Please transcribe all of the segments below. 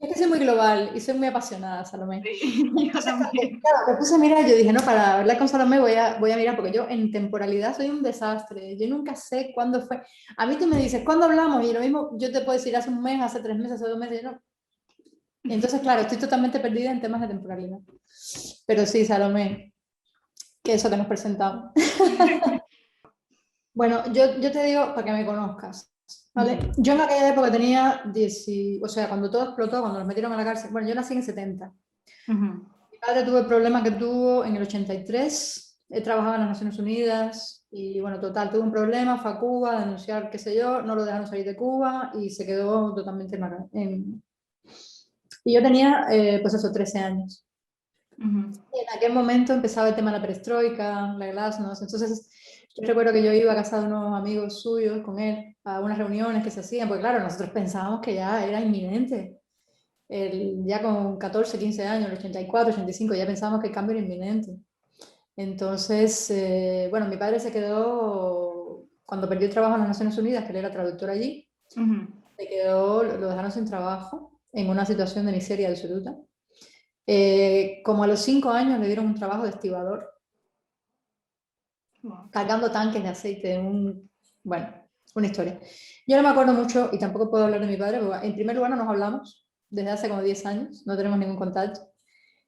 Es que soy muy global y soy muy apasionada, Salomé. Sí, yo Entonces, también. claro, me puse a mirar, yo dije, no, para hablar con Salomé voy a mirar, porque yo en temporalidad soy un desastre. Yo nunca sé cuándo fue. A mí tú me dices, ¿cuándo hablamos? Y lo mismo, yo te puedo decir hace un mes, hace 3 meses, hace 2 meses, yo no. Entonces, claro, estoy totalmente perdida en temas de temporalidad. Pero sí, Salomé, que eso que nos presentamos. Bueno, yo te digo para que me conozcas, ¿vale? Ujú, Yo en aquella época tenía 10, o sea, cuando todo explotó, cuando nos metieron a la cárcel, bueno, yo nací en el 70. ujú. Mi padre tuvo el problema que tuvo en el 83, él trabajaba en las Naciones Unidas y bueno, total, tuvo un problema, fue a Cuba a denunciar, qué sé yo, no lo dejaron salir de Cuba y se quedó totalmente Y yo tenía, pues eso, 13 años. Ujú. Y en aquel momento empezaba el tema de la perestroika, la glasnost. Entonces, yo recuerdo que yo iba a casa de unos amigos suyos con él a unas reuniones que se hacían, porque claro, nosotros pensábamos que ya era inminente. Ya con 14, 15 años, el 84, 85, ya pensábamos que el cambio era inminente. Entonces, bueno, mi padre se quedó, cuando perdió el trabajo en las Naciones Unidas, que él era traductor allí, Ujú. se quedó, lo dejaron sin trabajo, en una situación de miseria absoluta. Como a los 5 años le dieron un trabajo de estibador, Wow. cargando tanques de aceite, bueno, una historia. Yo no me acuerdo mucho y tampoco puedo hablar de mi padre, porque en primer lugar no nos hablamos desde hace como 10 años, no tenemos ningún contacto.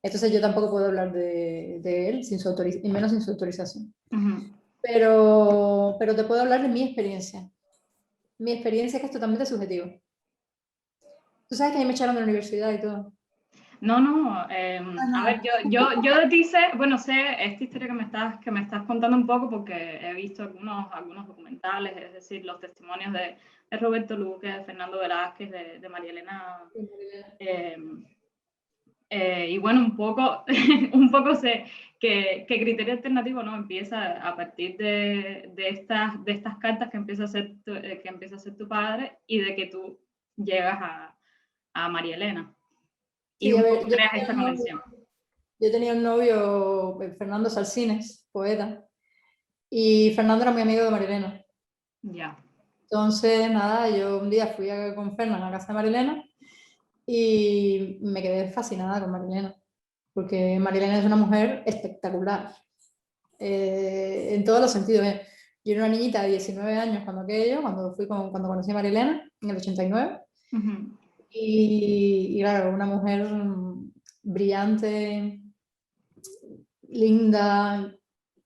Entonces yo tampoco puedo hablar de él sin y menos sin su autorización. Ujú. Pero te puedo hablar de mi experiencia. Mi experiencia que es totalmente subjetiva. Tú sabes que a mí me echaron de la universidad y todo. No, no, Ah, a ver, no. yo de ti sé, bueno, sé esta historia que me estás contando un poco porque he visto algunos documentales, es decir, los testimonios de Roberto Luque, de Fernando Velázquez, de María Elena. eh, y bueno, un poco, un poco sé que Criterio Alternativo no empieza a partir de estas cartas que empieza a hacer que empieza a hacer tu padre y de que tú llegas a María Elena y Sí, a un ver, poco creas esta conexión. yo tenía un novio, Fernando Salsines, poeta, y Fernando era muy amigo de Marilena. Ya. Entonces, nada, yo un día fui con Fernando a la casa de Marilena y me quedé fascinada con Marilena, porque Marilena es una mujer espectacular, en todos los sentidos. Yo era una niñita de 19 años cuando conocí a Marilena, en el 89, Ujú. y claro, una mujer brillante, linda,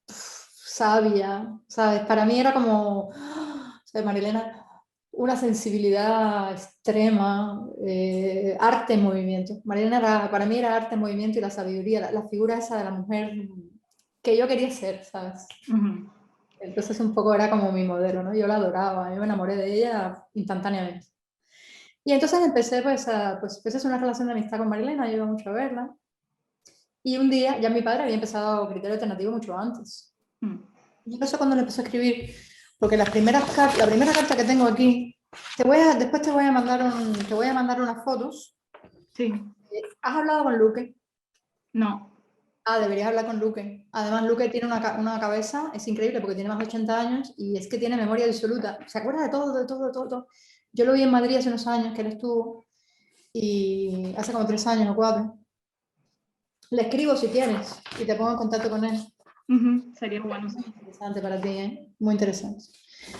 sabia, ¿sabes? Para mí era como, o sea, Marilena, una sensibilidad extrema, arte en movimiento. Marilena para mí era arte en movimiento y la sabiduría, la figura esa de la mujer que yo quería ser, ¿sabes? Ujú. Entonces un poco era como mi modelo, ¿no? Yo la adoraba, yo me enamoré de ella instantáneamente. Y entonces empecé pues a hacer una relación de amistad con Marilena, yo iba mucho a verla. Y un día, ya mi padre había empezado Criterio Alternativo mucho antes. Mm. Yo no sé cuándo le empezó a escribir, porque la primera carta que tengo aquí, después te voy a mandar unas fotos. Sí. ¿Has hablado con Luque? No. Ah, deberías hablar con Luque. Además, Luque tiene una cabeza, es increíble porque tiene más de 80 años y es que tiene memoria absoluta. Se acuerda de todo, de todo, de todo, de todo. Yo lo vi en Madrid hace unos años que él estuvo y hace como 3 años o 4. Le escribo si quieres y te pongo en contacto con él. Ujú. Sería bueno, sí. Muy interesante para ti, ¿eh? Muy interesante.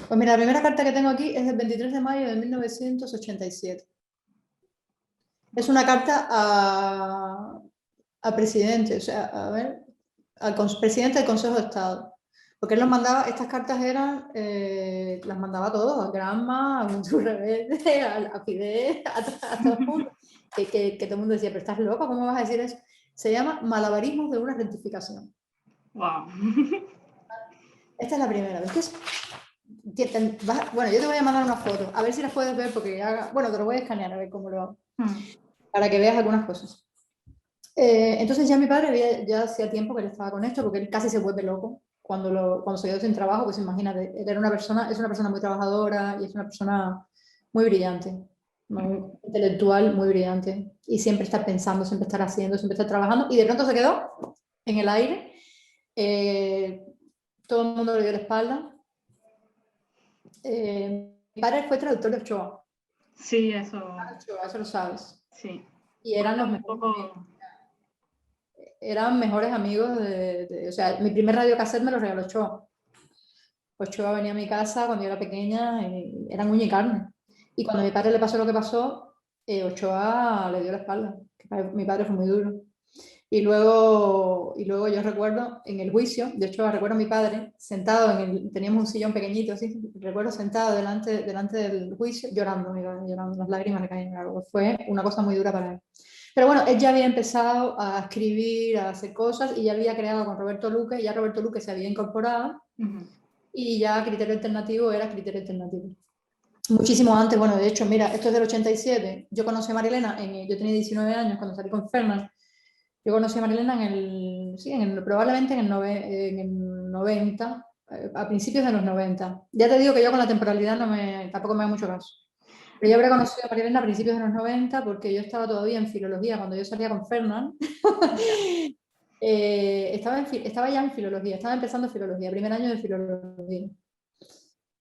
Pues mira, la primera carta que tengo aquí es del 23 de mayo de 1987. Es una carta a presidente, o sea, a ver, presidente del Consejo de Estado. Porque él los mandaba, estas cartas eran, las mandaba a todos, a Granma, a Mundo Rebelde, a Fidel, a todo el mundo. Que todo el mundo decía, pero estás loco, ¿cómo vas a decir eso? Se llama malabarismos de una rectificación. Wow. Esta es la primera. ¿Ves que bueno, yo te voy a mandar una foto, a ver si las puedes ver, porque bueno, te lo voy a escanear a ver cómo lo hago, Mm. para que veas algunas cosas. Entonces ya mi padre ya hacía tiempo que él estaba con esto, porque él casi se vuelve loco cuando se quedó sin trabajo, pues imagínate, él era es una persona muy trabajadora y es una persona muy brillante, muy Ujú. intelectual, muy brillante, y siempre está pensando, siempre está haciendo, siempre está trabajando, y de pronto se quedó en el aire, eh, todo el mundo le dio la espalda. Mi padre fue traductor de Ochoa. Sí, eso. Ochoa, eso lo sabes. Sí. Y eran los Cuéntame un mejores amigos. poco. Eran mejores amigos o sea, mi primer radiocassette me lo regaló Ochoa. Ochoa venía a mi casa cuando yo era pequeña y eran uña y carne. Y cuando a mi padre le pasó lo que pasó, Ochoa le dio la espalda. Mi padre fue muy duro. Y luego yo recuerdo en el juicio, de hecho recuerdo a mi padre sentado teníamos un sillón pequeñito así, recuerdo sentado delante del juicio llorando, mi padre, llorando, las lágrimas le caían, algo. Fue una cosa muy dura para él. Pero bueno, él ya había empezado a escribir, a hacer cosas y ya había creado con Roberto Luque, ya Roberto Luque se había incorporado y ya Criterio Alternativo era Criterio Alternativo. Muchísimo antes, bueno, de hecho, mira, esto es del 87, yo conocí a Marilena, yo tenía 19 años cuando salí con Fernán. Yo conocí a Marilena probablemente en el 90, a principios de los 90. Ya te digo que yo con la temporalidad tampoco me da mucho caso. Pero yo habría conocido a Marilena a principios de los 90 porque yo estaba todavía en filología. Cuando yo salía con Fernán, estaba ya en filología, estaba empezando filología, primer año de filología.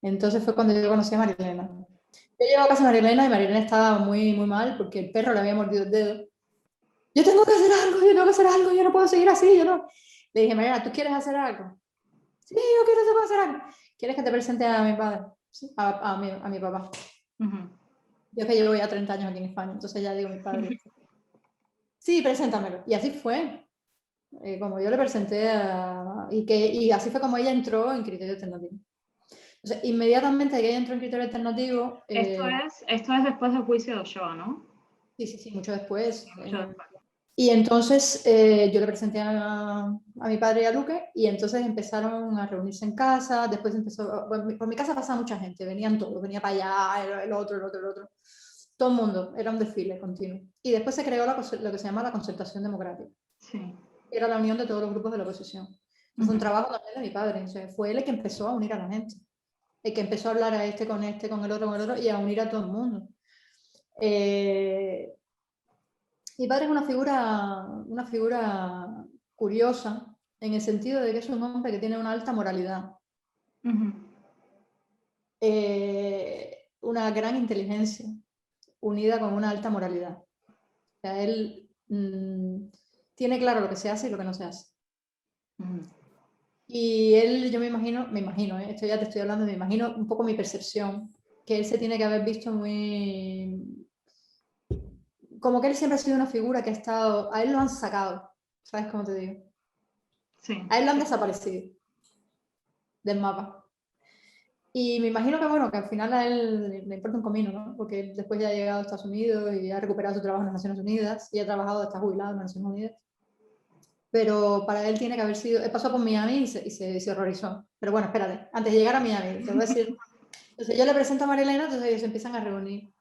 Entonces fue cuando yo conocí a Marilena. Yo llego a casa de Marilena y Marilena estaba muy, muy mal porque el perro le había mordido el dedo. Yo tengo que hacer algo, yo tengo que hacer algo, yo no puedo seguir así, yo no. Le dije, Mariana, ¿tú quieres hacer algo? Sí, yo quiero hacer algo. ¿Quieres que te presente a mi padre? Sí, a mi papá. Yo es que llevo ya 30 años aquí en España, entonces ya digo mi padre. Sí, preséntamelo. Y así fue. Como yo le presenté y así fue como ella entró en Criterio Alternativo. Entonces, inmediatamente que ella entró en Criterio Alternativo... Esto es después del juicio de Ochoa, ¿no? Sí, mucho después. Sí, mucho después. Y entonces yo le presenté a mi padre y a Luque y entonces empezaron a reunirse en casa, después empezó, bueno, por mi casa pasaba mucha gente, venían todos, venía para allá, el otro, todo el mundo, era un desfile continuo. Y después se creó lo que se llama la concertación democrática. Sí. Era la unión de todos los grupos de la oposición. Fue un trabajo también de mi padre, o sea, fue él el que empezó a unir a la gente, el que empezó a hablar a este, con el otro y a unir a todo el mundo. Mi padre es una figura curiosa en el sentido de que es un hombre que tiene una alta moralidad, una gran inteligencia, unida con una alta moralidad. O sea, él tiene claro lo que se hace y lo que no se hace. Y él, yo me imagino, esto ya te estoy hablando, me imagino un poco mi percepción, que él se tiene que haber visto muy... Como que él siempre ha sido una figura que ha estado... A él lo han sacado, ¿sabes cómo te digo? Sí. A él lo han desaparecido del mapa. Y me imagino que, bueno, que al final a él le importa un comino, ¿no? Porque él después ya ha llegado a Estados Unidos y ha recuperado su trabajo en las Naciones Unidas y ha trabajado, está jubilado en las Naciones Unidas. Pero para él tiene que haber sido... Él pasó por Miami y se horrorizó. Pero bueno, espérate, antes de llegar a Miami, te voy a decir... Entonces yo le presento a Marilena, entonces ellos se empiezan a reunir.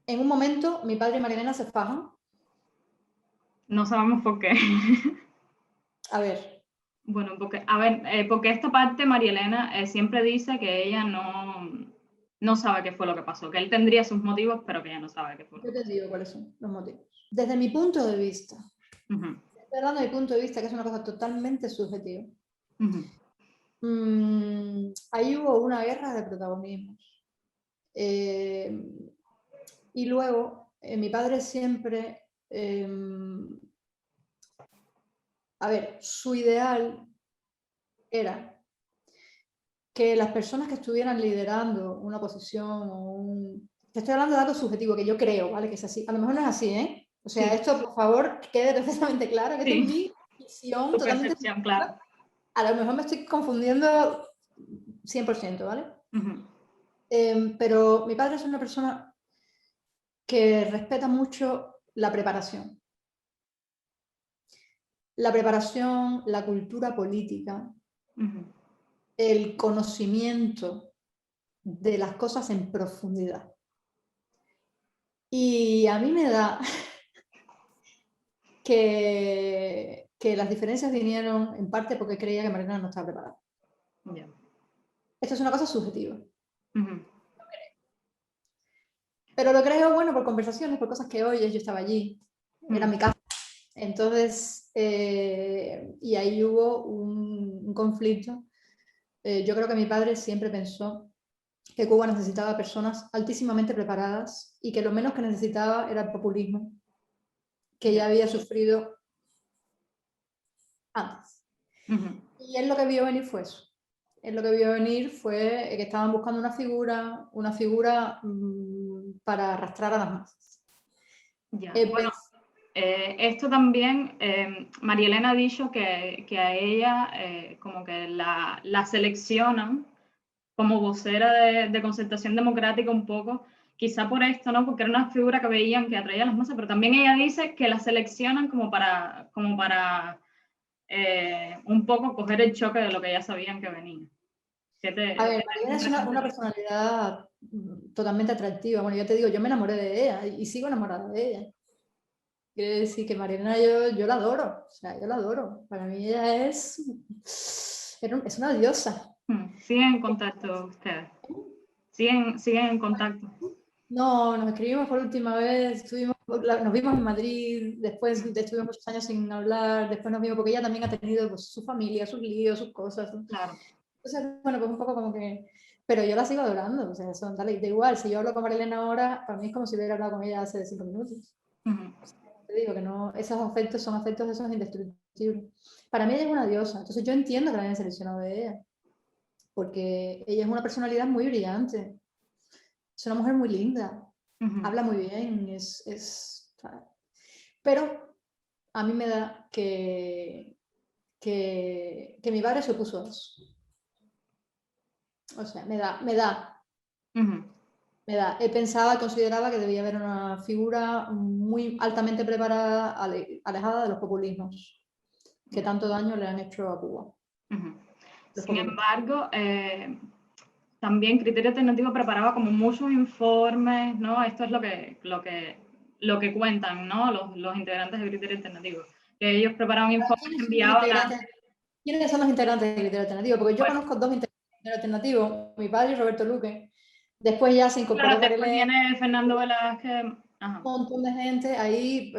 En un momento, mi padre y Marilena se fajan. No sabemos por qué. A ver. Bueno, porque esta parte María Elena siempre dice que ella no sabe qué fue lo que pasó, que él tendría sus motivos, pero que ella no sabe qué fue lo que Yo te pasó. digo cuáles son los motivos. Desde mi punto de vista, estoy hablando de mi punto de vista, que es una cosa totalmente subjetiva. Ahí hubo una guerra de protagonismos. Y luego, mi padre siempre... a ver, su ideal era que las personas que estuvieran liderando una posición Te estoy hablando de datos subjetivos, que yo creo, ¿vale? Que es así. A lo mejor no es así, ¿eh? O sea, Sí. esto, por favor, quede perfectamente claro, que esta es mi visión Tu totalmente percepción, subjetiva. claro. A lo mejor me estoy confundiendo 100%, ¿vale? Pero mi padre es una persona que respeta mucho la preparación. La preparación, la cultura política, el conocimiento de las cosas en profundidad. Y a mí me da que las diferencias vinieron en parte porque creía que Marilena no estaba preparada. Yeah. Esto es una cosa subjetiva. Pero lo creo, bueno, por conversaciones, por cosas que oyes. Yo estaba allí, era mi casa. Entonces, y ahí hubo un conflicto. Yo creo que mi padre siempre pensó que Cuba necesitaba personas altísimamente preparadas y que lo menos que necesitaba era el populismo, que ya había sufrido antes. Y él lo que vio venir fue eso. Él lo que vio venir fue que estaban buscando una figura para arrastrar a las masas. Bueno, esto también, María Elena ha dicho que a ella como que la seleccionan como vocera de Concertación Democrática un poco, quizá por esto, ¿no? Porque era una figura que veían que atraía a las masas, pero también ella dice que la seleccionan como para un poco coger el choque de lo que ya sabían que venía. A ver, Mariana es una personalidad totalmente atractiva. Bueno, yo te digo, yo me enamoré de ella y sigo enamorada de ella. Quiere decir que Mariana yo la adoro, o sea, yo la adoro. Para mí ella es una diosa. ¿Siguen en contacto ustedes? ¿Siguen en contacto? No, nos escribimos por última vez, nos vimos en Madrid, después estuvimos muchos años sin hablar, después nos vimos porque ella también ha tenido pues, su familia, sus líos, sus cosas. Claro. Entonces, bueno, pues un poco como que... Pero yo la sigo adorando, o sea, son da igual, si yo hablo con Marilena ahora, para mí es como si hubiera hablado con ella hace 5 minutos. Te digo que no, esos afectos son afectos esos indestructibles. Para mí ella es una diosa, entonces yo entiendo que la hayan seleccionado de ella, porque ella es una personalidad muy brillante, es una mujer muy linda, habla muy bien, pero a mí me da que mi padre se opuso a eso. O sea, me da. Él pensaba, consideraba que debía haber una figura muy altamente preparada, alejada de los populismos, que tanto daño le han hecho a Cuba. Sin embargo, también Criterio Alternativo preparaba como muchos informes, ¿no? Esto es lo que cuentan, ¿no? Los integrantes de Criterio Alternativo. Que ellos preparaban informes, enviaban ¿Quiénes son los integrantes de Criterio Alternativo? Porque yo conozco 2 integrantes de Criterio Alternativo, mi padre y Roberto Luque. Después ya se incorporó después viene Fernando Velázquez. Un montón de gente ahí,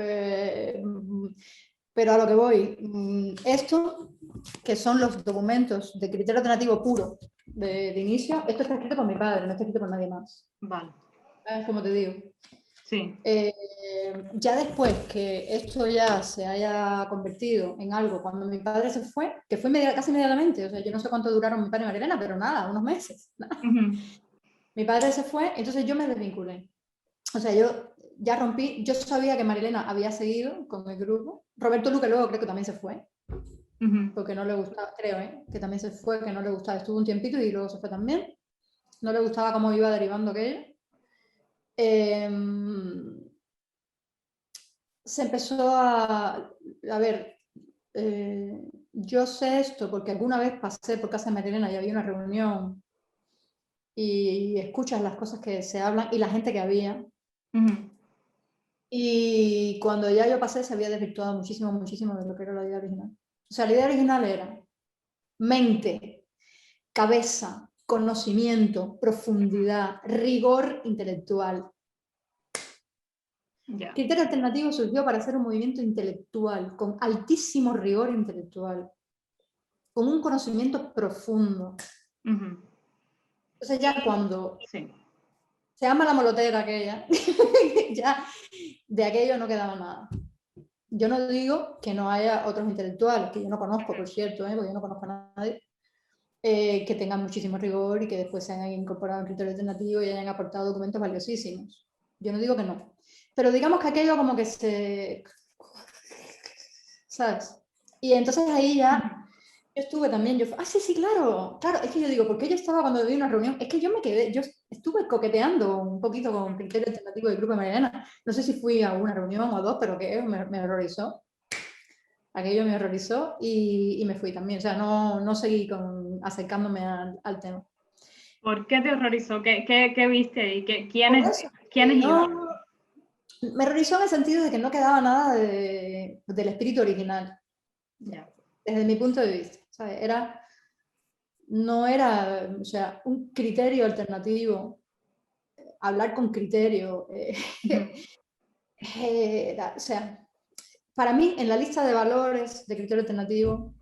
pero a lo que voy, esto, que son los documentos de Criterio Alternativo puro de inicio, esto está escrito por mi padre, no está escrito por nadie más. Vale. Como te digo. Sí. Ya después que esto ya se haya convertido en algo, cuando mi padre se fue, que fue casi inmediatamente, o sea, yo no sé cuánto duraron mi padre y María Elena, pero nada, unos meses. Nada. Mi padre se fue, entonces yo me desvinculé. O sea, yo ya rompí, yo sabía que Marilena había seguido con el grupo. Roberto Luque luego creo que también se fue, porque no le gustaba, creo, que también se fue, que no le gustaba, estuvo un tiempito y luego se fue también. No le gustaba cómo iba derivando aquello. Se empezó a ver, yo sé esto porque alguna vez pasé por casa de Marilena y había una reunión y escuchas las cosas que se hablan y la gente que había. Y cuando ya yo pasé se había desvirtuado muchísimo, muchísimo de lo que era la idea original. O sea, la idea original era mente, cabeza, conocimiento, profundidad, rigor intelectual. Criterio Alternativo surgió para hacer un movimiento intelectual, con altísimo rigor intelectual, con un conocimiento profundo. Entonces ya cuando se llama la molotera aquella, ya de aquello no quedaba nada. Yo no digo que no haya otros intelectuales, que yo no conozco, por cierto, porque yo no conozco a nadie, que tengan muchísimo rigor y que después se hayan incorporado en criterio alternativo y hayan aportado documentos valiosísimos. Yo no digo que no. Pero digamos que aquello como que se... ¿Sabes? Y entonces ahí ya... Yo estuve también, sí, claro, es que yo digo, porque yo estaba cuando vi una reunión, es que yo me quedé, yo estuve coqueteando un poquito con criterio alternativo del grupo de Mariana, no sé si fui a una reunión o 2, pero que me horrorizó, aquello me horrorizó y me fui también, o sea, no seguí acercándome al tema. ¿Por qué te horrorizó? ¿Qué viste ahí? ¿Quiénes iban? Me horrorizó en el sentido de que no quedaba nada del espíritu original, desde mi punto de vista, ¿sabes? No era, o sea, un criterio alternativo, hablar con criterio, o sea, para mí en la lista de valores de criterio alternativo,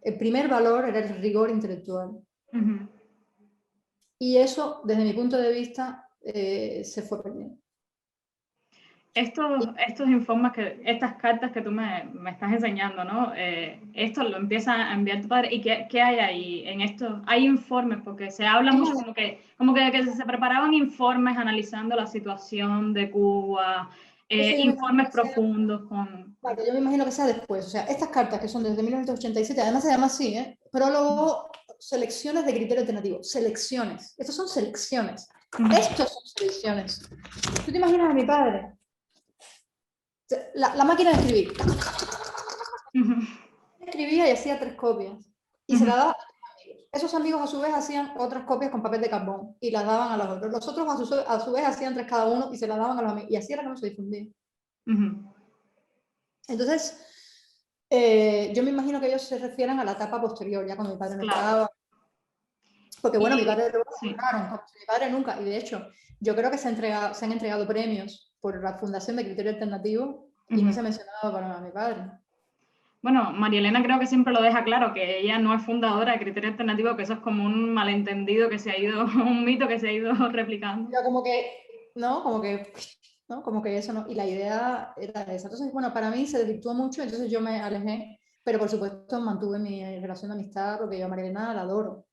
el primer valor era el rigor intelectual. Y eso, desde mi punto de vista, se fue perdiendo. Estos informes, estas cartas que tú me estás enseñando, ¿no? Esto lo empieza a enviar tu padre. ¿Y qué hay ahí en esto? Hay informes, porque se habla mucho como que se preparaban informes analizando la situación de Cuba, informes profundos con... Claro, yo me imagino que sea después. O sea, estas cartas que son desde 1987, además se llama así, prólogo, selecciones de criterio alternativo. Selecciones. Estos son selecciones. Estos son selecciones. ¿Tú te imaginas a mi padre? La máquina de escribir. Escribía y hacía 3 copias. Y se la daba a sus amigos. Esos amigos a su vez hacían otras copias con papel de carbón y las daban a los otros. Los otros a su vez hacían 3 cada uno y se las daban a los amigos. Y así era como se difundía. Entonces, yo me imagino que ellos se refieren a la etapa posterior, ya cuando mi padre no estaba. Porque bueno, mi padre lo borraron, mi padre nunca. Y de hecho, yo creo que se han entregado premios por la fundación de Criterio Alternativo y no se ha mencionado para mi padre. Bueno, María Elena creo que siempre lo deja claro, que ella no es fundadora de Criterio Alternativo, que eso es como un malentendido que se ha ido, un mito que se ha ido replicando. Pero como que, ¿no? Como que eso no. Y la idea era esa. Entonces, bueno, para mí se desvirtuó mucho, entonces yo me alejé, pero por supuesto mantuve mi relación de amistad, porque yo a María Elena la adoro.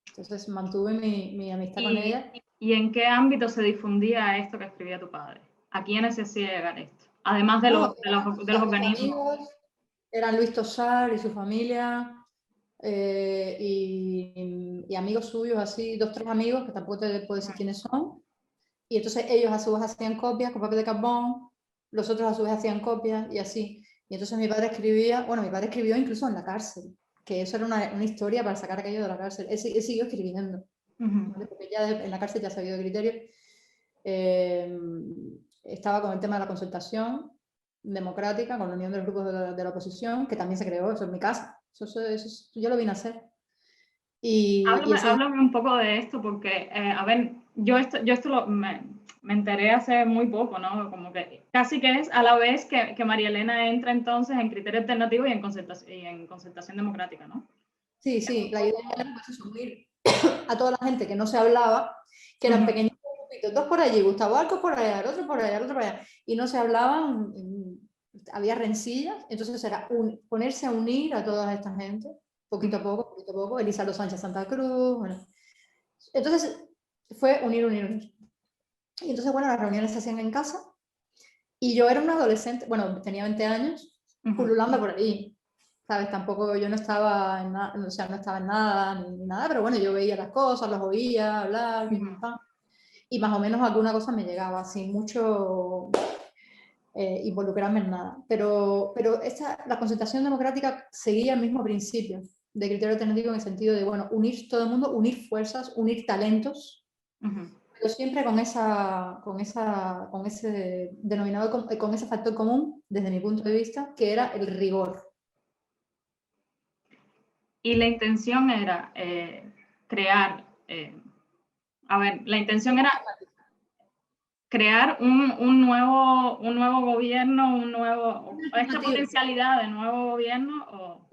Entonces mantuve mi amistad con ella. ¿Y en qué ámbito se difundía esto que escribía tu padre? ¿A quiénes se hacía llegar esto? Además de los organismos. Amigos, eran Luis Tosar y su familia, y amigos suyos, así, 2 o 3 amigos, que tampoco te puedo decir quiénes son. Y entonces ellos a su vez hacían copias con papel de carbón, los otros a su vez hacían copias y así. Y entonces mi padre escribía, bueno, mi padre escribió incluso en la cárcel, que eso era una historia para sacar aquello de la cárcel. Él siguió escribiendo, ¿vale? Porque ya en la cárcel ya sabía de criterio. Estaba con el tema de la consultación democrática, con la unión de los grupos de la oposición, que también se creó, eso en mi casa. Eso yo lo vine a hacer. Háblame un poco de esto, porque, a ver, yo esto me enteré hace muy poco, ¿no? Como que casi que es a la vez que María Elena entra entonces en Criterio Alternativo y en concertación democrática, ¿no? Sí, la idea era pues, unir a toda la gente que no se hablaba, que eran pequeñitos grupitos, 2 por allí, Gustavo Arcos por allá, el otro por allá, el otro por allá, y no se hablaban, había rencillas, entonces era ponerse a unir a toda esta gente, poquito a poco, Elizardo Sánchez Santa Cruz, bueno. Entonces fue unir. Y entonces, bueno, las reuniones se hacían en casa, y yo era una adolescente, bueno, tenía 20 años, pululando por ahí, ¿sabes? Tampoco yo no estaba en nada, o sea, no estaba en nada, ni nada, pero bueno, yo veía las cosas, los oía hablar, y más o menos alguna cosa me llegaba, sin mucho involucrarme en nada. Pero la concertación democrática seguía el mismo principio de criterio alternativo en el sentido de, bueno, unir todo el mundo, unir fuerzas, unir talentos, pero siempre con ese denominado, con ese factor común, desde mi punto de vista, que era el rigor. Y la intención era crear, la intención era crear un nuevo gobierno, esta potencialidad de nuevo gobierno.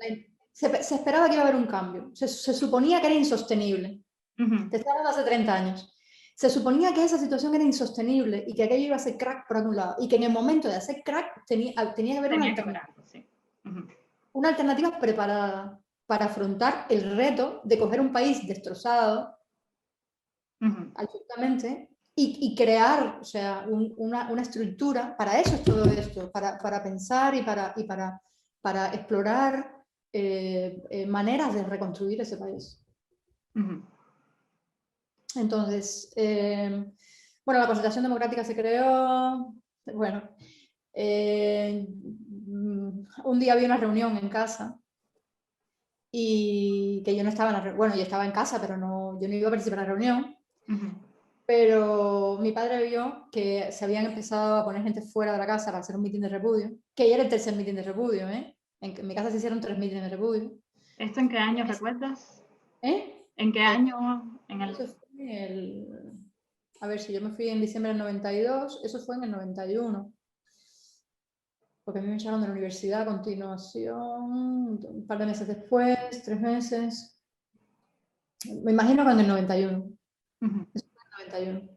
Se esperaba que iba a haber un cambio, se suponía que era insostenible. Te estoy hablando hace 30 años. Se suponía que esa situación era insostenible y que aquello iba a ser crack por algún lado, y que en el momento de hacer crack tenía que haber una alternativa preparada para afrontar el reto de coger un país destrozado absolutamente y crear, o sea, una estructura. Para eso es todo esto, para pensar y para explorar maneras de reconstruir ese país. Entonces, bueno, la concertación democrática se creó, bueno, un día había una reunión en casa y que yo no estaba en la reunión, bueno, yo estaba en casa, pero yo no iba a participar en la reunión, pero mi padre vio que se habían empezado a poner gente fuera de la casa para hacer un mitin de repudio, que ya era el tercer mitin de repudio, ¿eh? En mi casa se hicieron 3 mitines de repudio. ¿Esto en qué año recuerdas? ¿Eh? ¿En qué año? Eso fue a ver, si yo me fui en diciembre del 92, eso fue en el 91. Porque a mí me echaron de la universidad a continuación, un par de meses después, 3 meses. Me imagino que en el 91. Ujú. 91.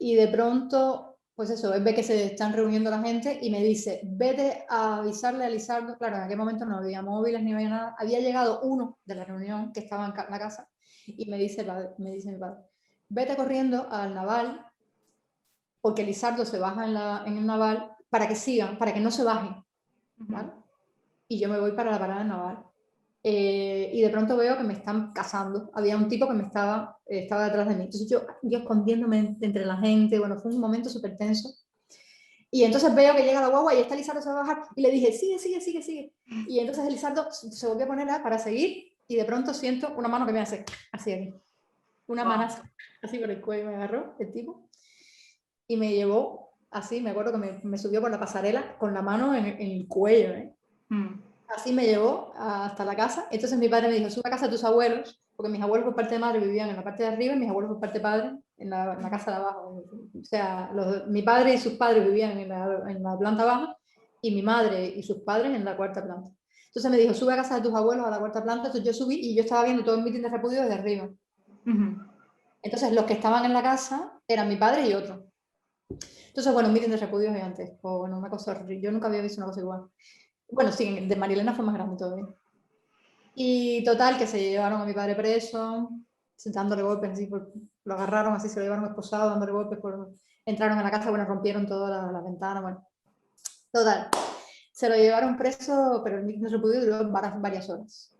Y de pronto, pues eso, él ve que se están reuniendo la gente y me dice, vete a avisarle a Lizardo. Claro, en aquel momento no había móviles ni había nada. Había llegado uno de la reunión que estaba en la casa y me dice mi padre, vete corriendo al Naval porque Lizardo se baja en el Naval para que sigan, para que no se bajen, ¿vale? Y yo me voy para la parada del Naval. Y de pronto veo que me están cazando. Había un tipo que estaba detrás de mí. Entonces yo escondiéndome entre la gente, bueno, fue un momento súper tenso. Y entonces veo que llega la guagua y está Lizardo, se va a bajar. Y le dije, sigue, sigue, sigue, sigue. Y entonces Lizardo se volvió a poner para seguir. Y de pronto siento una mano que me hace así aquí. Una Wow. manaza así por el cuello me agarró el tipo. Y me llevó así, me acuerdo que me subió por la pasarela con la mano en el cuello, ¿eh? Así me llevó hasta la casa. Entonces mi padre me dijo, sube a casa de tus abuelos, porque mis abuelos por parte de madre vivían en la parte de arriba y mis abuelos por parte de padre en la casa de abajo. O sea, mi padre y sus padres vivían en la planta baja y mi madre y sus padres en la cuarta planta. Entonces me dijo, sube a casa de tus abuelos a la cuarta planta. Entonces yo subí y yo estaba viendo todo el mitin de repudio desde arriba. Entonces los que estaban en la casa eran mi padre y otro. Entonces, bueno, un mitin de repudio gigantesco. Bueno, una cosa horrible. Yo nunca había visto una cosa igual. Bueno, sí, de Marilena fue más grande todavía. Y total, que se llevaron a mi padre preso, dándole golpes así, lo agarraron así, se lo llevaron esposado, dándole golpes, entraron a la casa, bueno, rompieron todas las ventanas, bueno. Total, se lo llevaron preso, pero el mitin de repudio duró varias horas.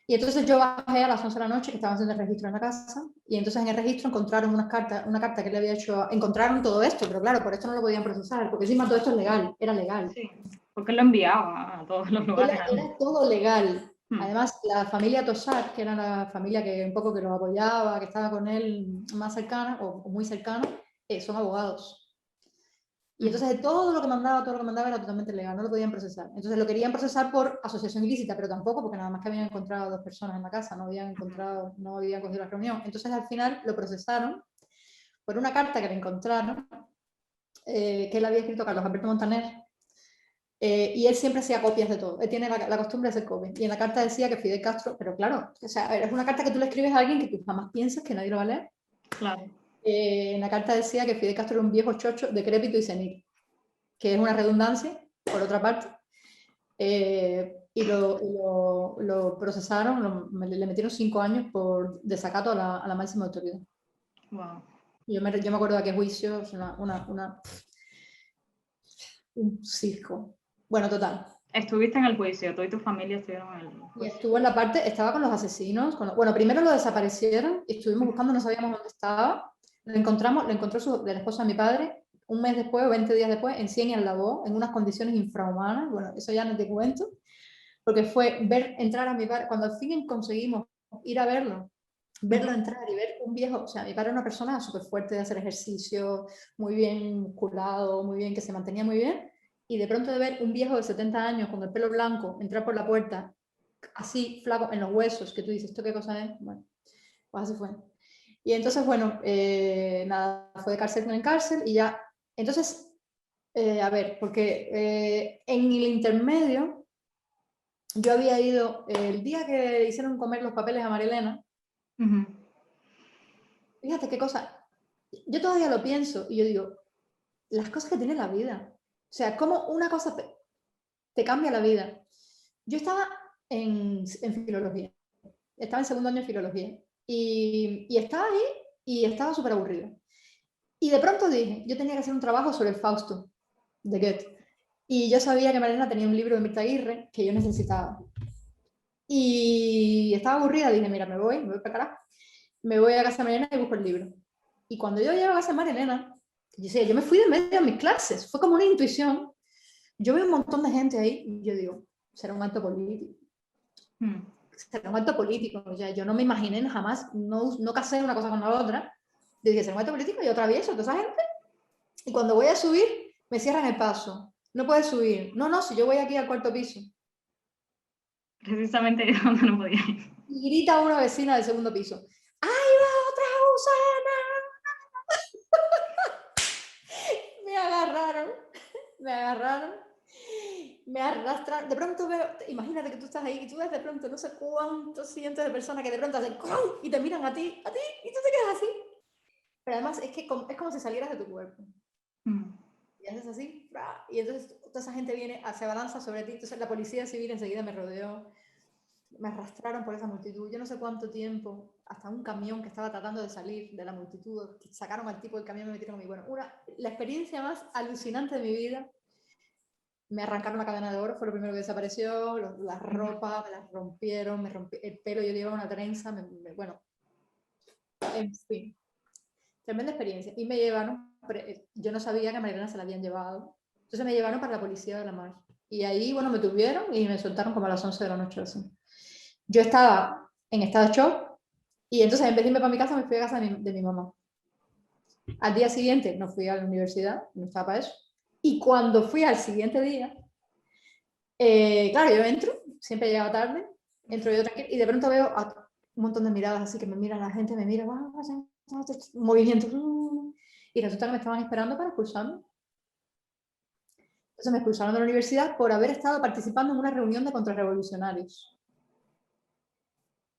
Y entonces yo bajé a las 11 de la noche, que estaban haciendo el registro en la casa, y entonces en el registro encontraron una carta que le había hecho, encontraron todo esto, pero claro, por esto no lo podían procesar, porque encima todo esto es legal, era legal. Sí, porque lo enviaba a todos los lugares. Era todo legal. Además, la familia Tosar, que era la familia que un poco que lo apoyaba, que estaba con él más cercana o muy cercana, son abogados. Y entonces todo lo que mandaba era totalmente legal, no lo podían procesar. Entonces lo querían procesar por asociación ilícita, pero tampoco, porque nada más que habían encontrado a 2 personas en la casa, no habían cogido la reunión. Entonces al final lo procesaron por una carta que le encontraron, que él había escrito a Carlos Alberto Montaner, y él siempre hacía copias de todo. Él tiene la costumbre de hacer copias. Y en la carta decía que Fidel Castro, pero claro, o sea, es una carta que tú le escribes a alguien que tú jamás piensas que nadie lo va a leer. Claro. En la carta decía que Fidel Castro era un viejo chocho, decrépito y senil, que es una redundancia, por otra parte. Y lo procesaron, le metieron 5 años por desacato a la máxima autoridad. Wow. Yo me acuerdo de aquel juicio, es un circo. Bueno, total. Estuviste en el juicio, tú y tu familia estuvieron en el Y juicio. estuvo en la parte, estaba con los asesinos. Bueno, primero lo desaparecieron, estuvimos buscando, no sabíamos dónde estaba. Lo encontró el esposo de mi padre, un mes después o 20 días después, en Cien y Aldabó, en unas condiciones infrahumanas. Bueno, eso ya no te cuento, porque fue ver entrar a mi padre, cuando al fin conseguimos ir a verlo entrar y ver un viejo, o sea, mi padre era una persona súper fuerte de hacer ejercicio, muy bien musculado, muy bien, que se mantenía muy bien, y de pronto de ver un viejo de 70 años con el pelo blanco entrar por la puerta, así flaco en los huesos, que tú dices, ¿esto qué cosa es? Bueno, pues así fue. Y entonces, bueno, nada, fue de cárcel en cárcel y ya, entonces, a ver, porque en el intermedio, yo había ido, el día que hicieron comer los papeles a Marilena, fíjate qué cosa, yo todavía lo pienso y yo digo, las cosas que tiene la vida. O sea, cómo una cosa te cambia la vida. Yo estaba en filología, estaba en segundo año de filología y estaba ahí y estaba súper aburrida. Y de pronto dije, yo tenía que hacer un trabajo sobre el Fausto de Goethe. Y yo sabía que Marina tenía un libro de Mirta Aguirre que yo necesitaba. Y estaba aburrida, dije, mira, me voy para acá, me voy a casa de Marilena y busco el libro. Y cuando yo llego a casa de Marilena, yo me fui de medio de mis clases, fue como una intuición. Yo veo un montón de gente ahí y yo digo, será un acto político. Será un acto político. O sea, yo no me imaginé jamás, no casé una cosa con la otra. Yo dije, será un acto político y yo atravieso toda esa gente. Y cuando voy a subir, me cierran el paso. No puedes subir. No, no, si yo voy aquí al cuarto piso. Precisamente donde no podía ir. Y grita una vecina del segundo piso. ¡Ahí va otra gusana! Me agarraron. me arrastran, de pronto veo, imagínate que tú estás ahí y tú ves de pronto no sé cuántos cientos de personas que de pronto hacen ¡crum! Y te miran a ti, y tú te quedas así. Pero además es que es como si salieras de tu cuerpo. Y haces así, y entonces toda esa gente viene, se abalanza sobre ti. Entonces la policía civil enseguida me rodeó, me arrastraron por esa multitud, yo no sé cuánto tiempo, hasta un camión que estaba tratando de salir de la multitud, sacaron al tipo del camión y me metieron a mí. Bueno, la experiencia más alucinante de mi vida. Me arrancaron la cadena de oro, fue lo primero que desapareció, las ropas me las rompieron, me rompí el pelo, yo llevaba una trenza, bueno, en fin, tremenda experiencia. Y me llevaron, yo no sabía que a Marilena se la habían llevado, entonces me llevaron para la policía de la mar. Y ahí, bueno, me tuvieron y me soltaron como a las 11 de la noche. Así. Yo estaba en estado de shock y entonces en vez de irme para mi casa, me fui a casa de mi mamá. Al día siguiente no fui a la universidad, no estaba para eso. Y cuando fui al siguiente día, claro, yo entro, siempre he llegado tarde, entro yo tranquilo y de pronto veo un montón de miradas así que me miran, la gente me mira, un movimiento, y resulta que me estaban esperando para expulsarme. Entonces me expulsaron de la universidad por haber estado participando en una reunión de contrarrevolucionarios.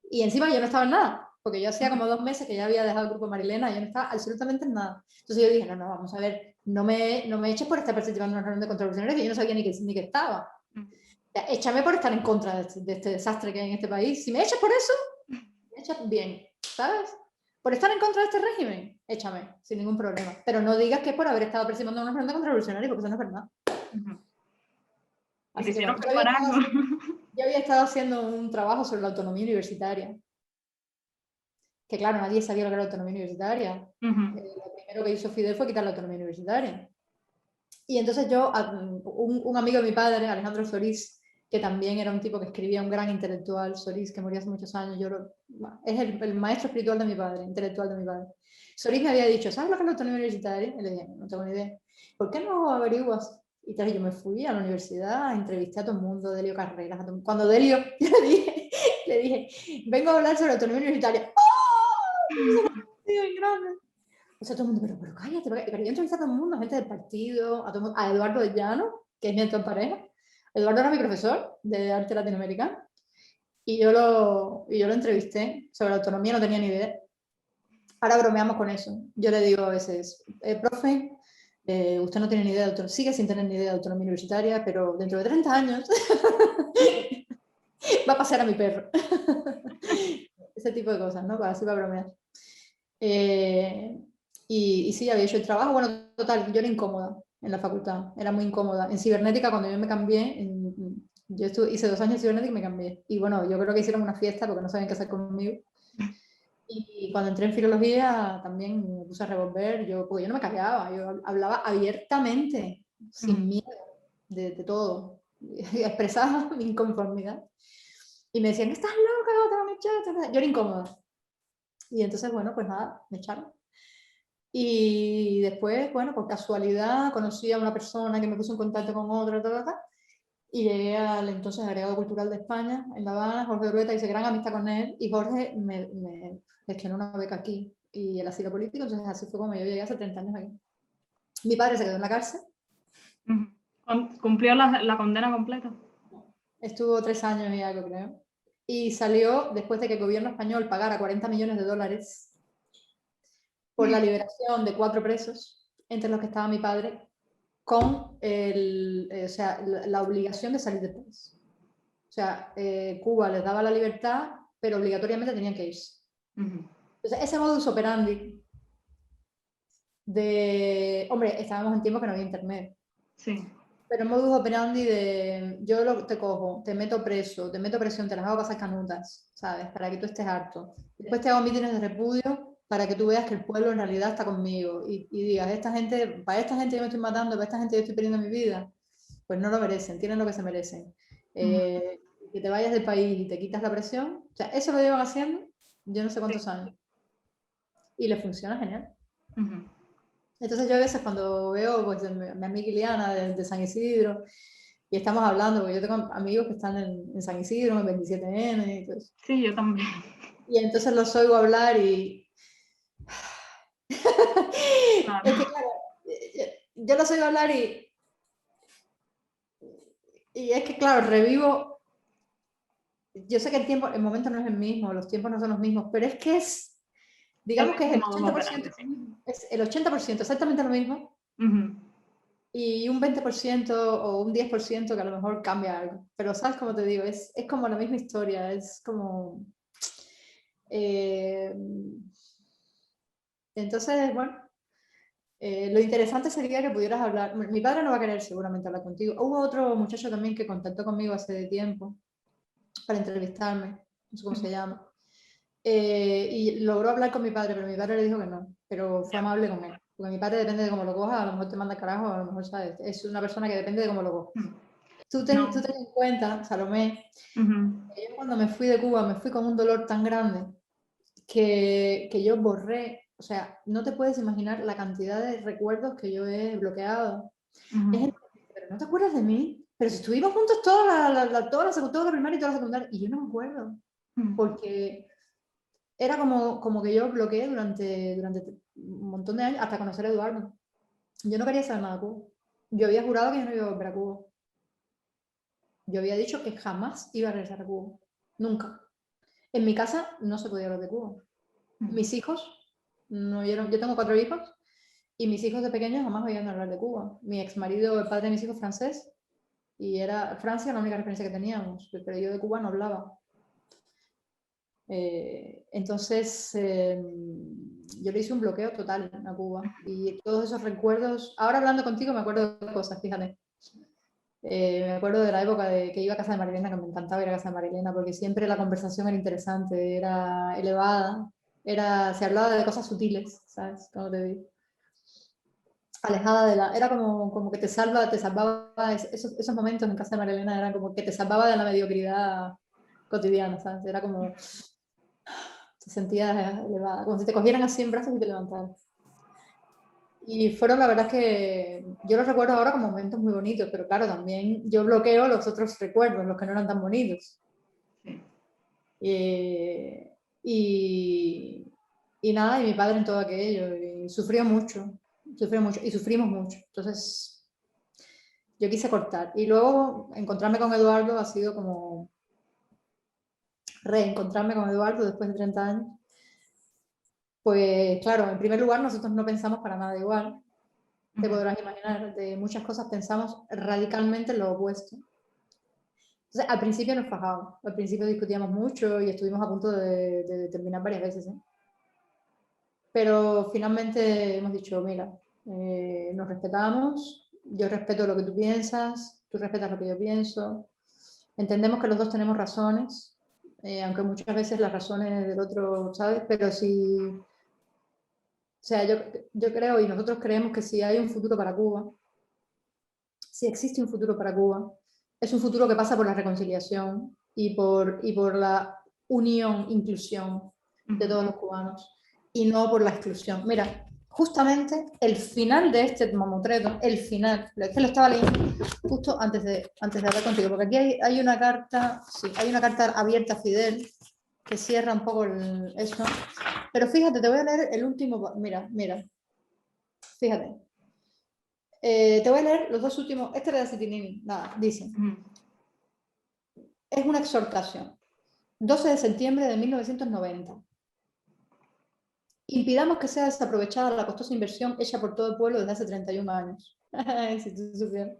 Y encima yo no estaba en nada, porque yo hacía como 2 meses que ya había dejado el grupo Marilena y yo no estaba absolutamente en nada. Entonces yo dije, no, vamos a ver, no me eches por estar participando en una reunión de contrarrevolucionarios que yo no sabía ni que estaba. Échame por estar en contra de este desastre que hay en este país. Si me echas por eso, me echas bien, ¿sabes? Por estar en contra de este régimen, échame, sin ningún problema. Pero no digas que es por haber estado participando en una reunión de contrarrevolucionarios, porque eso no es verdad. Así que bueno, yo había estado haciendo un trabajo sobre la autonomía universitaria. Que claro, nadie sabía lo que era la autonomía universitaria. Lo primero que hizo Fidel fue quitar la autonomía universitaria. Y entonces yo, un amigo de mi padre, Alejandro Solís, que también era un tipo que escribía, un gran intelectual, Solís, que murió hace muchos años, es el maestro espiritual de mi padre, intelectual de mi padre. Solís me había dicho, ¿sabes lo que es la autonomía universitaria? Y le dije, no tengo ni idea. ¿Por qué no averiguas? Y entonces yo me fui a la universidad, entrevisté a todo el mundo, Delio Carreras, cuando Delio, le dije, vengo a hablar sobre la autonomía universitaria. ¡Oh! Grande. O sea, todo el mundo, pero cállate, pero yo entrevisté a todo el mundo, gente del partido, a Eduardo de Llano, que es mi actual pareja. Eduardo era mi profesor de arte latinoamericano y yo lo entrevisté sobre la autonomía, no tenía ni idea. Ahora bromeamos con eso. Yo le digo a veces, profe, usted no tiene ni idea de autonomía, sigue sin tener ni idea de autonomía universitaria, pero dentro de 30 años va a pasar a mi perro. Ese tipo de cosas, ¿no? Así va a bromear. Y sí, había hecho el trabajo. Bueno, total, yo era incómoda en la facultad, era muy incómoda. En cibernética, cuando yo me cambié, hice 2 años de cibernética y me cambié. Y bueno, yo creo que hicieron una fiesta porque no sabían qué hacer conmigo. Y cuando entré en filología también me puse a revolver, porque yo no me callaba, yo hablaba abiertamente, sin miedo de todo. Y expresaba mi inconformidad. Y me decían, ¿estás loca? Te van a echar. Yo era incómoda. Y entonces, bueno, pues nada, me echaron. Y después, bueno, por casualidad conocí a una persona que me puso en contacto con otra, y llegué al entonces agregado cultural de España, en La Habana, Jorge Urueta, hice gran amistad con él, y Jorge me gestionó una beca aquí, y el asilo político, entonces así fue como yo llegué hace 30 años aquí. Mi padre se quedó en la cárcel. ¿Cumplió la condena completa? Estuvo 3 años y algo, creo. Y salió después de que el gobierno español pagara $40 millones por la liberación de 4 presos, entre los que estaba mi padre, con la obligación de salir del país. O sea, Cuba les daba la libertad, pero obligatoriamente tenían que irse. Entonces, ese modus operandi hombre, estábamos en tiempos que no había internet. Sí. Pero el modus operandi de yo te cojo, te meto preso, te meto presión, te las hago pasar canutas, ¿sabes? Para que tú estés harto. Después te hago mítines de repudio para que tú veas que el pueblo en realidad está conmigo y digas, para esta gente yo me estoy matando, para esta gente yo estoy perdiendo mi vida. Pues no lo merecen, tienen lo que se merecen. Que te vayas del país y te quitas la presión. O sea, eso lo llevan haciendo yo no sé cuántos años. Y le funciona genial. Entonces yo a veces cuando veo pues, mi amiga Iliana de San Isidro y estamos hablando, porque yo tengo amigos que están en San Isidro, en 27N y todo eso. Sí, yo también. Y entonces los oigo hablar y... Claro. Es que claro, yo los oigo hablar y Y es que, claro, revivo. Yo sé que el momento no es el mismo, los tiempos no son los mismos, pero es que es, digamos que es el 80%, es el 80% exactamente lo mismo, y un 20% o un 10% que a lo mejor cambia algo. Pero, ¿sabes cómo te digo? Es como la misma historia, es como... entonces, bueno, lo interesante sería que pudieras hablar. Mi padre no va a querer seguramente hablar contigo. Hubo otro muchacho también que contactó conmigo hace tiempo para entrevistarme, no sé cómo se llama. Y logró hablar con mi padre, pero mi padre le dijo que no, pero fue amable con él. Porque mi padre depende de cómo lo cojas, a lo mejor te manda carajo, a lo mejor, ¿sabes? Es una persona que depende de cómo lo cojas. Tú ten en cuenta, Salomé, que yo cuando me fui de Cuba me fui con un dolor tan grande que yo borré, o sea, no te puedes imaginar la cantidad de recuerdos que yo he bloqueado. Es el, pero no te acuerdas de mí, pero si estuvimos juntos toda toda la primaria y toda la secundaria, y yo no me acuerdo, porque era como que yo bloqueé durante un montón de años, hasta conocer a Eduardo. Yo no quería saber nada de Cuba. Yo había jurado que yo no iba a volver a Cuba. Yo había dicho que jamás iba a regresar a Cuba. Nunca. En mi casa no se podía hablar de Cuba. Mis hijos, no, yo tengo 4 hijos, y mis hijos de pequeños jamás oían hablar de Cuba. Mi ex marido, el padre de mis hijos, francés, y era Francia la única referencia que teníamos, pero yo de Cuba no hablaba. Entonces, yo le hice un bloqueo total a Cuba, y todos esos recuerdos, ahora hablando contigo me acuerdo de cosas, fíjate. Me acuerdo de la época de que iba a casa de Marilena, que me encantaba ir a casa de Marilena, porque siempre la conversación era interesante, era elevada, se hablaba de cosas sutiles, ¿sabes? Como te digo. Alejada de la... Era como que te salvaba, esos momentos en casa de Marilena eran como que te salvaba de la mediocridad cotidiana, ¿sabes? Era como... Te sentías elevada, como si te cogieran así en brazos y te levantaran. Y fueron, la verdad, que yo los recuerdo ahora como momentos muy bonitos, pero claro, también yo bloqueo los otros recuerdos, los que no eran tan bonitos. Sí. Y nada, y mi padre en todo aquello, y sufrió mucho, y sufrimos mucho. Entonces, yo quise cortar. Y luego encontrarme con Eduardo ha sido como reencontrarme con Eduardo después de 30 años. Pues claro, en primer lugar, nosotros no pensamos para nada igual. Te podrás imaginar, de muchas cosas pensamos radicalmente lo opuesto. Entonces, al principio nos fajábamos, al principio discutíamos mucho y estuvimos a punto de terminar varias veces, ¿eh? Pero finalmente hemos dicho, mira, nos respetamos, yo respeto lo que tú piensas, tú respetas lo que yo pienso, entendemos que los dos tenemos razones, aunque muchas veces las razones del otro, ¿sabes? Pero si, o sea, yo creo y nosotros creemos que si hay un futuro para Cuba, si existe un futuro para Cuba, es un futuro que pasa por la reconciliación y por la unión, inclusión de todos los cubanos, y no por la exclusión. Mira, justamente el final de este mamotreto, el final, es que lo estaba leyendo justo antes de hablar contigo, porque aquí hay una carta, sí, hay una carta abierta a Fidel, que cierra un poco eso, pero fíjate, te voy a leer el último, mira, fíjate. Te voy a leer los dos últimos. Este era de Citinini. Nada, dice. Es una exhortación. 12 de septiembre de 1990. Impidamos que sea desaprovechada la costosa inversión hecha por todo el pueblo desde hace 31 años. Si tú supieras.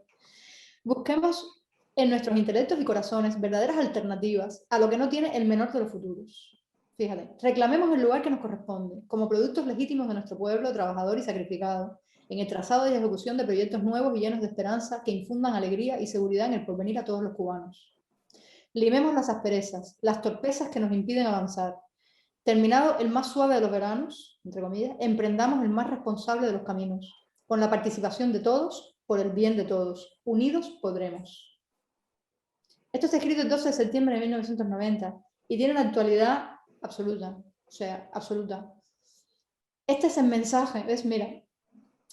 Busquemos en nuestros intelectos y corazones verdaderas alternativas a lo que no tiene el menor de los futuros. Fíjate, reclamemos el lugar que nos corresponde, como productos legítimos de nuestro pueblo trabajador y sacrificado, en el trazado y ejecución de proyectos nuevos y llenos de esperanza que infundan alegría y seguridad en el porvenir a todos los cubanos. Limemos las asperezas, las torpezas que nos impiden avanzar. Terminado el más suave de los veranos, entre comillas, emprendamos el más responsable de los caminos, con la participación de todos, por el bien de todos. Unidos podremos. Esto está escrito el 12 de septiembre de 1990 y tiene una actualidad absoluta, o sea, absoluta. Este es el mensaje, ¿ves? Mira,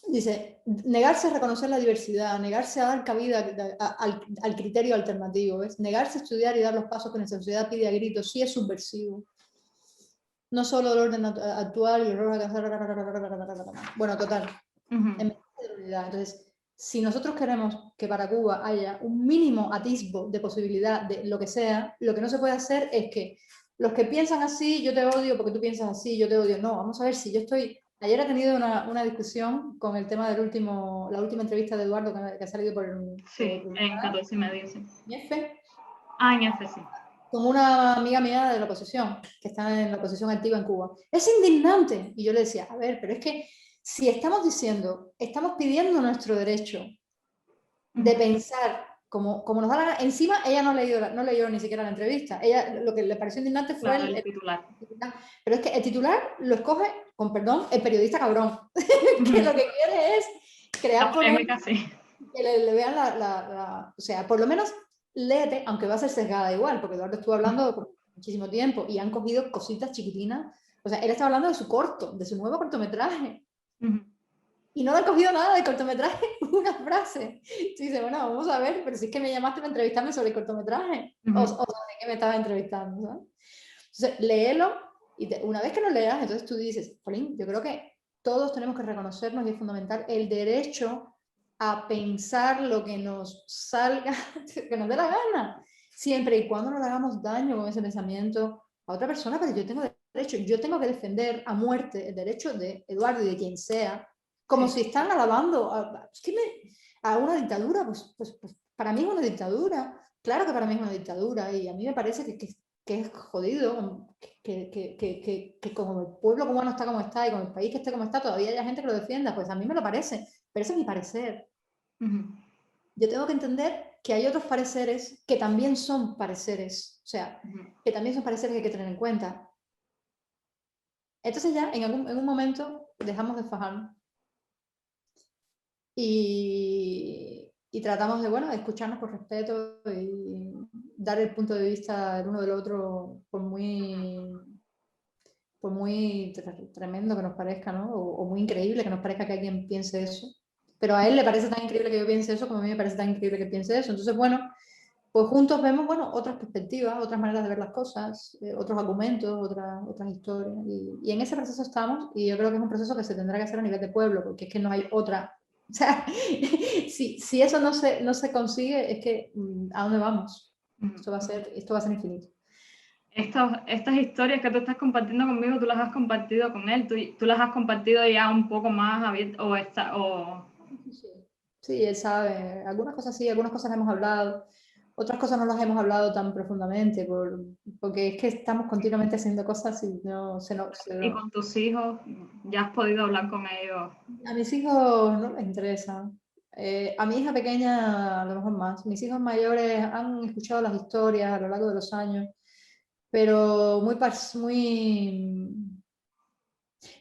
dice, negarse a reconocer la diversidad, negarse a dar cabida al criterio alternativo, ¿ves? Negarse a estudiar y dar los pasos que nuestra sociedad pide a gritos, sí es subversivo. No solo el orden actual y el... Bueno, total. Entonces, si nosotros queremos que para Cuba haya un mínimo atisbo de posibilidad de lo que sea, lo que no se puede hacer es que los que piensan así, yo te odio porque tú piensas así, yo te odio. No, vamos a ver si yo estoy... Ayer he tenido una discusión con el tema la última entrevista de Eduardo que ha salido por Sí, en 14 y medio, sí. F, En F, sí. con una amiga mía de la oposición, que está en la oposición activa en Cuba. Es indignante. Y yo le decía, a ver, pero es que si estamos diciendo, estamos pidiendo nuestro derecho de pensar como nos da la gana. Encima ella no leyó ni siquiera la entrevista. Ella lo que le pareció indignante fue claro, el titular. Pero es que el titular lo escoge, con perdón, el periodista cabrón, que lo que quiere es crear polémica, sí. Que le vean o sea, por lo menos léete, aunque va a ser sesgada igual, porque Eduardo estuvo hablando por muchísimo tiempo y han cogido cositas chiquitinas. O sea, él está hablando de su corto, de su nuevo cortometraje. Y no le han cogido nada del cortometraje, una frase. Y dice, bueno, vamos a ver, pero si es que me llamaste para entrevistarme sobre el cortometraje, o sobre qué me estabas entrevistando, ¿sabes? Entonces, léelo, y una vez que lo leas, entonces tú dices, Polín, yo creo que todos tenemos que reconocernos y es fundamental el derecho a pensar lo que nos salga, que nos dé la gana, siempre y cuando no le hagamos daño con ese pensamiento a otra persona, pero yo tengo derecho, yo tengo que defender a muerte el derecho de Eduardo y de quien sea, como si están alabando a una dictadura, pues para mí es una dictadura, claro que para mí es una dictadura, y a mí me parece que es jodido, que como el pueblo cubano está como está y con el país que esté como está, todavía haya gente que lo defienda, pues a mí me lo parece, pero ese es mi parecer. Yo tengo que entender que hay otros pareceres que también son pareceres, o sea, que también son pareceres que hay que tener en cuenta. Entonces ya en un momento dejamos de fajarnos y tratamos de, bueno, de escucharnos con respeto y dar el punto de vista del uno del otro por muy tremendo que nos parezca, ¿no? O muy increíble que nos parezca que alguien piense eso. Pero a él le parece tan increíble que yo piense eso como a mí me parece tan increíble que piense eso. Entonces, bueno, pues juntos vemos, bueno, otras perspectivas, otras maneras de ver las cosas, otros argumentos, otras historias. Y en ese proceso estamos, y yo creo que es un proceso que se tendrá que hacer a nivel de pueblo, porque es que no hay otra. O sea, si eso no se consigue, es que ¿a dónde vamos? Esto va a ser infinito. Estas historias que tú estás compartiendo conmigo, tú las has compartido con él, tú las has compartido ya un poco más abierto, Sí, él sabe. Algunas cosas sí, algunas cosas hemos hablado, otras cosas no las hemos hablado tan profundamente, porque es que estamos continuamente haciendo cosas y no se nos... Y con tus hijos, ¿ya has podido hablar con ellos? A mis hijos no les interesa. A mi hija pequeña a lo mejor más. Mis hijos mayores han escuchado las historias a lo largo de los años, pero muy...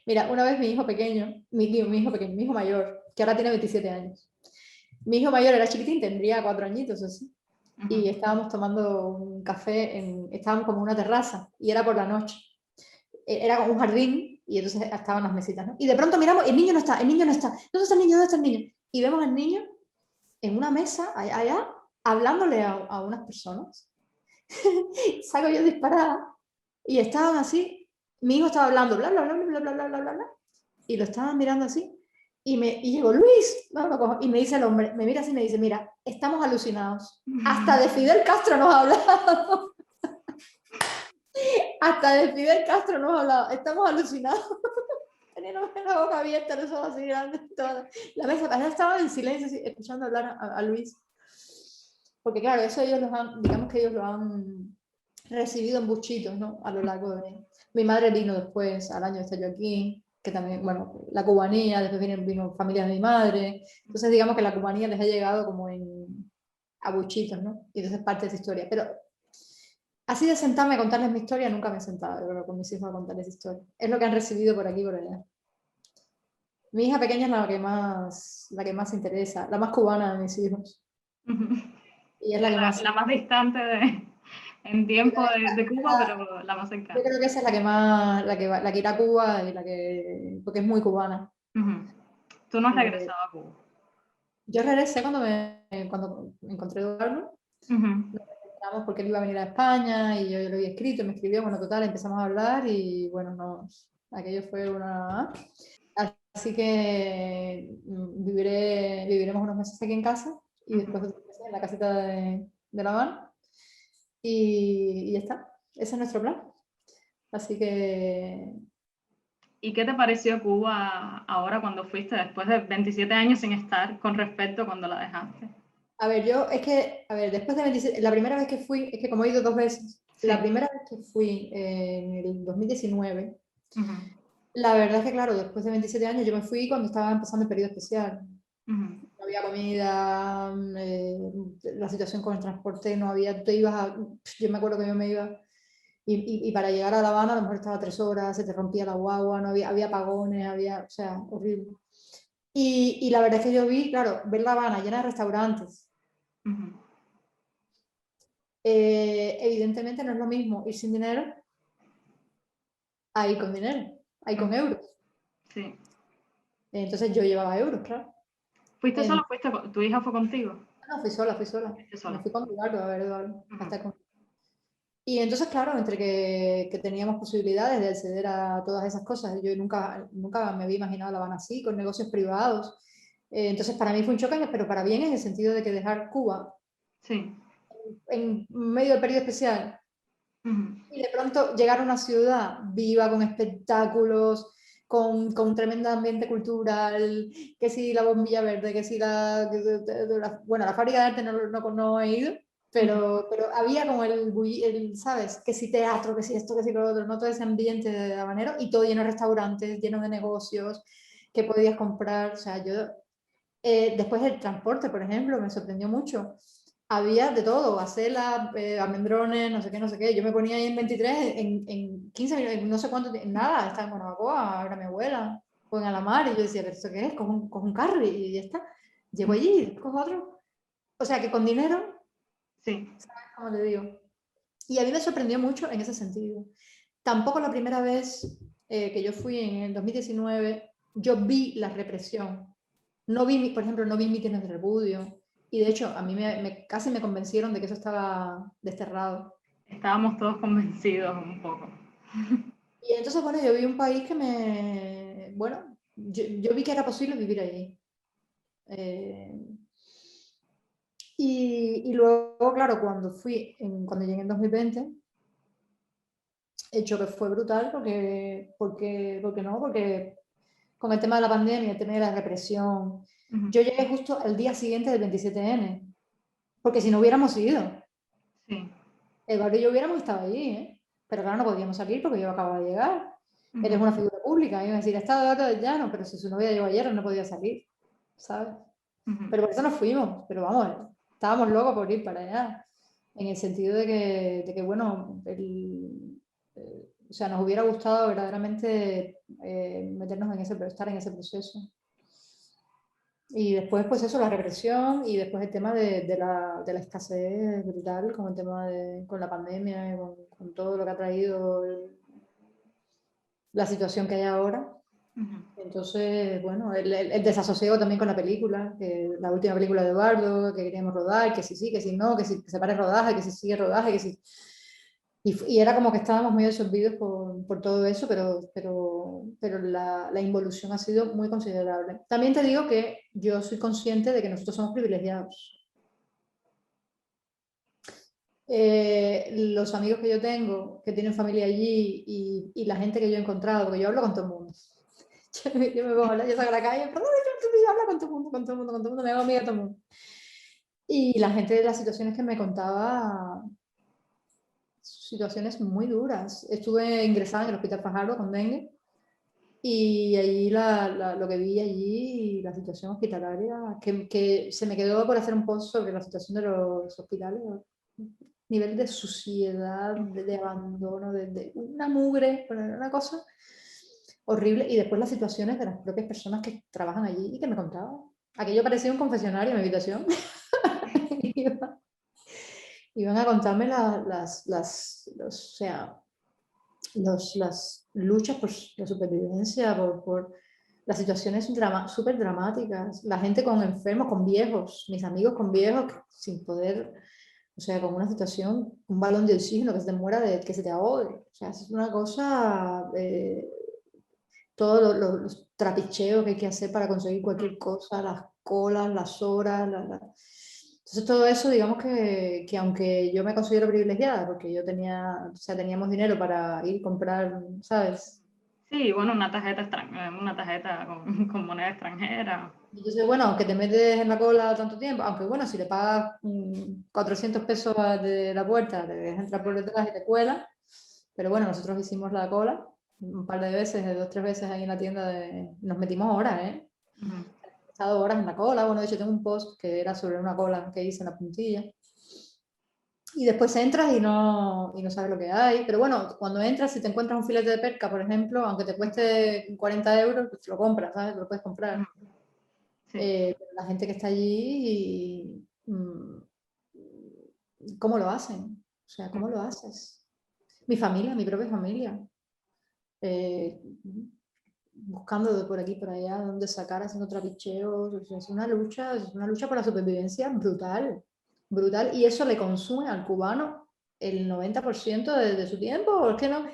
Mira, una vez mi hijo pequeño, mi hijo mayor, que ahora tiene 27 años. Mi hijo mayor era chiquitín, tendría 4 añitos así. Y estábamos tomando un café, estábamos como en una terraza y era por la noche. Era como un jardín y entonces estaban las mesitas, ¿no? Y de pronto miramos y el niño no está. ¿Dónde está el niño? ¿Dónde está el niño? Y vemos al niño en una mesa allá hablándole a unas personas. Saco yo disparada y estaban así. Mi hijo estaba hablando, bla, bla, bla, bla, bla, bla, bla, bla, bla, y lo estaban mirando así. Y llegó Luis, y me dice el hombre, me mira así y me dice, mira, estamos alucinados. Hasta de Fidel Castro nos ha hablado. Hasta de Fidel Castro nos ha hablado. Estamos alucinados. Teníamos la boca abierta, los ojos así grandes, toda. La mesa estaba en silencio, así, escuchando hablar a Luis. Porque claro, eso digamos que ellos lo han recibido en buchitos, ¿no? A lo largo de... Mi madre vino después, al año de estar yo aquí, que también, bueno, la cubanía, después vino familia de mi madre. Entonces digamos que la cubanía les ha llegado como a buchitos, ¿no? Y entonces es parte de esa historia. Pero así de sentarme a contarles mi historia, nunca me he sentado, yo creo, con mis hijos a contarles historia. Es lo que han recibido por aquí y por allá. Mi hija pequeña es la que más interesa, la más cubana de mis hijos. Y es la que más... La más distante en tiempo de Cuba, pero la más cercana. Yo creo que esa es la que más, la que irá a Cuba y porque es muy cubana. ¿Tú no has regresado a Cuba? Yo regresé cuando me encontré a Eduardo. Nos encontramos porque él iba a venir a España y yo lo había escrito, me escribió, bueno, total, empezamos a hablar y bueno, aquello fue una... Al Así que viviremos unos meses aquí en casa y después otros meses en la casita de La Habana. Y ya está. Ese es nuestro plan. Así que... ¿Y qué te pareció Cuba ahora cuando fuiste, después de 27 años sin estar, con respecto a cuando la dejaste? A ver, después de 27, la primera vez que fui, es que como he ido 2 veces, Sí. la primera vez que fui en el 2019, Uh-huh. la verdad es que claro, después de 27 años yo me fui cuando estaba empezando el periodo especial. Uh-huh. No había comida, la situación con el transporte no había, yo me acuerdo que yo me iba y para llegar a La Habana a lo mejor estaba 3 horas, se te rompía la guagua, no había apagones, o sea, horrible. Y la verdad es que yo vi, claro, ver La Habana llena de restaurantes. Uh-huh. Evidentemente no es lo mismo ir sin dinero a ir con dinero, a ir con euros. Sí. Entonces yo llevaba euros, claro. ¿Fuiste sola? ¿Tu hija fue contigo? No, fui sola. Fuiste sola. Me fui con Eduardo, a ver, Eduardo, Uh-huh. hasta con... Y entonces, claro, entre que teníamos posibilidades de acceder a todas esas cosas, yo nunca me había imaginado La Habana así, con negocios privados. Entonces, para mí fue un choque, pero para bien en el sentido de que dejar Cuba Sí. en medio del periodo especial Uh-huh. y de pronto llegar a una ciudad viva, con espectáculos, con tremendo ambiente cultural, que si la bombilla verde, que si bueno, la fábrica de arte no he ido, pero había como ¿sabes? Que si teatro, que si esto, que si lo otro, no todo ese ambiente de habanero y todo lleno de restaurantes, lleno de negocios que podías comprar, o sea, después el transporte, por ejemplo, me sorprendió mucho. Había de todo, acela, almendrones, no sé qué, no sé qué. Yo me ponía ahí en 23, en 15 minutos, no sé cuánto, nada, estaba en Guanabacoa, ahora mi abuela, o en Alamar, y yo decía, ¿pero esto qué es? Cojo un carro y ya está. Llego allí, cojo otro. O sea, que con dinero, Sí. ¿sabes cómo te digo? Y a mí me sorprendió mucho en ese sentido. Tampoco la primera vez que yo fui en el 2019, yo vi la represión. No vi, por ejemplo, no vi mítines de repudio. Y de hecho, a mí casi me convencieron de que eso estaba desterrado. Estábamos todos convencidos un poco. Y entonces, bueno, yo vi un país bueno, yo vi que era posible vivir allí. Y luego, claro, cuando llegué en 2020, el choque fue brutal porque con el tema de la pandemia, el tema de la represión, yo llegué justo al día siguiente del 27N, porque si no hubiéramos ido, Sí. Eduardo y yo hubiéramos estado allí, ¿eh? Pero claro, no podíamos salir porque yo acababa de llegar. Él es una figura pública, iba a decir, está Eduardo del Llano, pero si su novia llegó ayer, no podía salir, ¿sabes? Pero por eso nos fuimos, pero vamos, estábamos locos por ir para allá, en el sentido de que bueno, o sea, nos hubiera gustado verdaderamente estar en ese proceso. Y después, pues eso, la represión y después el tema de la escasez brutal con el tema con la pandemia y con todo lo que ha traído la situación que hay ahora. Entonces, bueno, el desasosiego también con la película, la última película de Eduardo, que queríamos rodar, que sí, que sí, no, que si se pare rodaje, que si sigue rodaje, que si... Y era como que estábamos muy absorbidos por todo eso, pero la involución ha sido muy considerable. También te digo que yo soy consciente de que nosotros somos privilegiados. Los amigos que yo tengo, que tienen familia allí, y la gente que yo he encontrado, porque yo hablo con todo el mundo. Yo me pongo a hablar, yo salgo a la calle, pero yo hablo con todo el mundo, con todo el mundo, con todo el mundo, me hago amiga de todo el mundo. Y la gente de las situaciones que me contaba, situaciones muy duras. Estuve ingresada en el Hospital Fajardo con dengue y allí lo que vi allí, la situación hospitalaria, que se me quedó por hacer un post sobre la situación de los hospitales, nivel de suciedad, de abandono, de una mugre, una cosa horrible. Y después las situaciones de las propias personas que trabajan allí y que me contaban. Aquello parecía un confesionario en mi habitación. Iban a contarme o sea, las luchas por la supervivencia, por las situaciones súper dramáticas, la gente con enfermos, con viejos, mis amigos con viejos sin poder, o sea, con una situación, un balón de oxígeno que se te muera, que se te ahogue. O sea, es una cosa todos los trapicheos que hay que hacer para conseguir cualquier cosa, las colas, las horas, Entonces todo eso, digamos que aunque yo me considero privilegiada, porque yo tenía, o sea, teníamos dinero para ir a comprar, ¿sabes? Sí, bueno, una tarjeta con moneda extranjera. Entonces, bueno, aunque te metes en la cola tanto tiempo, aunque bueno, si le pagas 400 pesos de la puerta, te dejas entrar por detrás y te cuela. Pero bueno, nosotros hicimos la cola un par de veces, de 2 o 3 veces ahí en la tienda, nos metimos horas, ¿eh? Ujú. He estado horas en la cola. Bueno, de hecho tengo un post que era sobre una cola que hice en la puntilla. Y después entras y no sabes lo que hay. Pero bueno, cuando entras, si te encuentras un filete de pesca, por ejemplo, aunque te cueste 40 euros, pues te lo compras, ¿sabes? Te lo puedes comprar. Ujú. Sí. Pero la gente que está allí, ¿cómo lo hacen? O sea, ¿cómo lo haces? Mi familia, mi propia familia. eh, Buscando de por aquí, por allá, dónde sacar, haciendo trapicheos. O sea, es una lucha por la supervivencia brutal, brutal. Y eso le consume al cubano el 90% de su tiempo. ¿O es que no?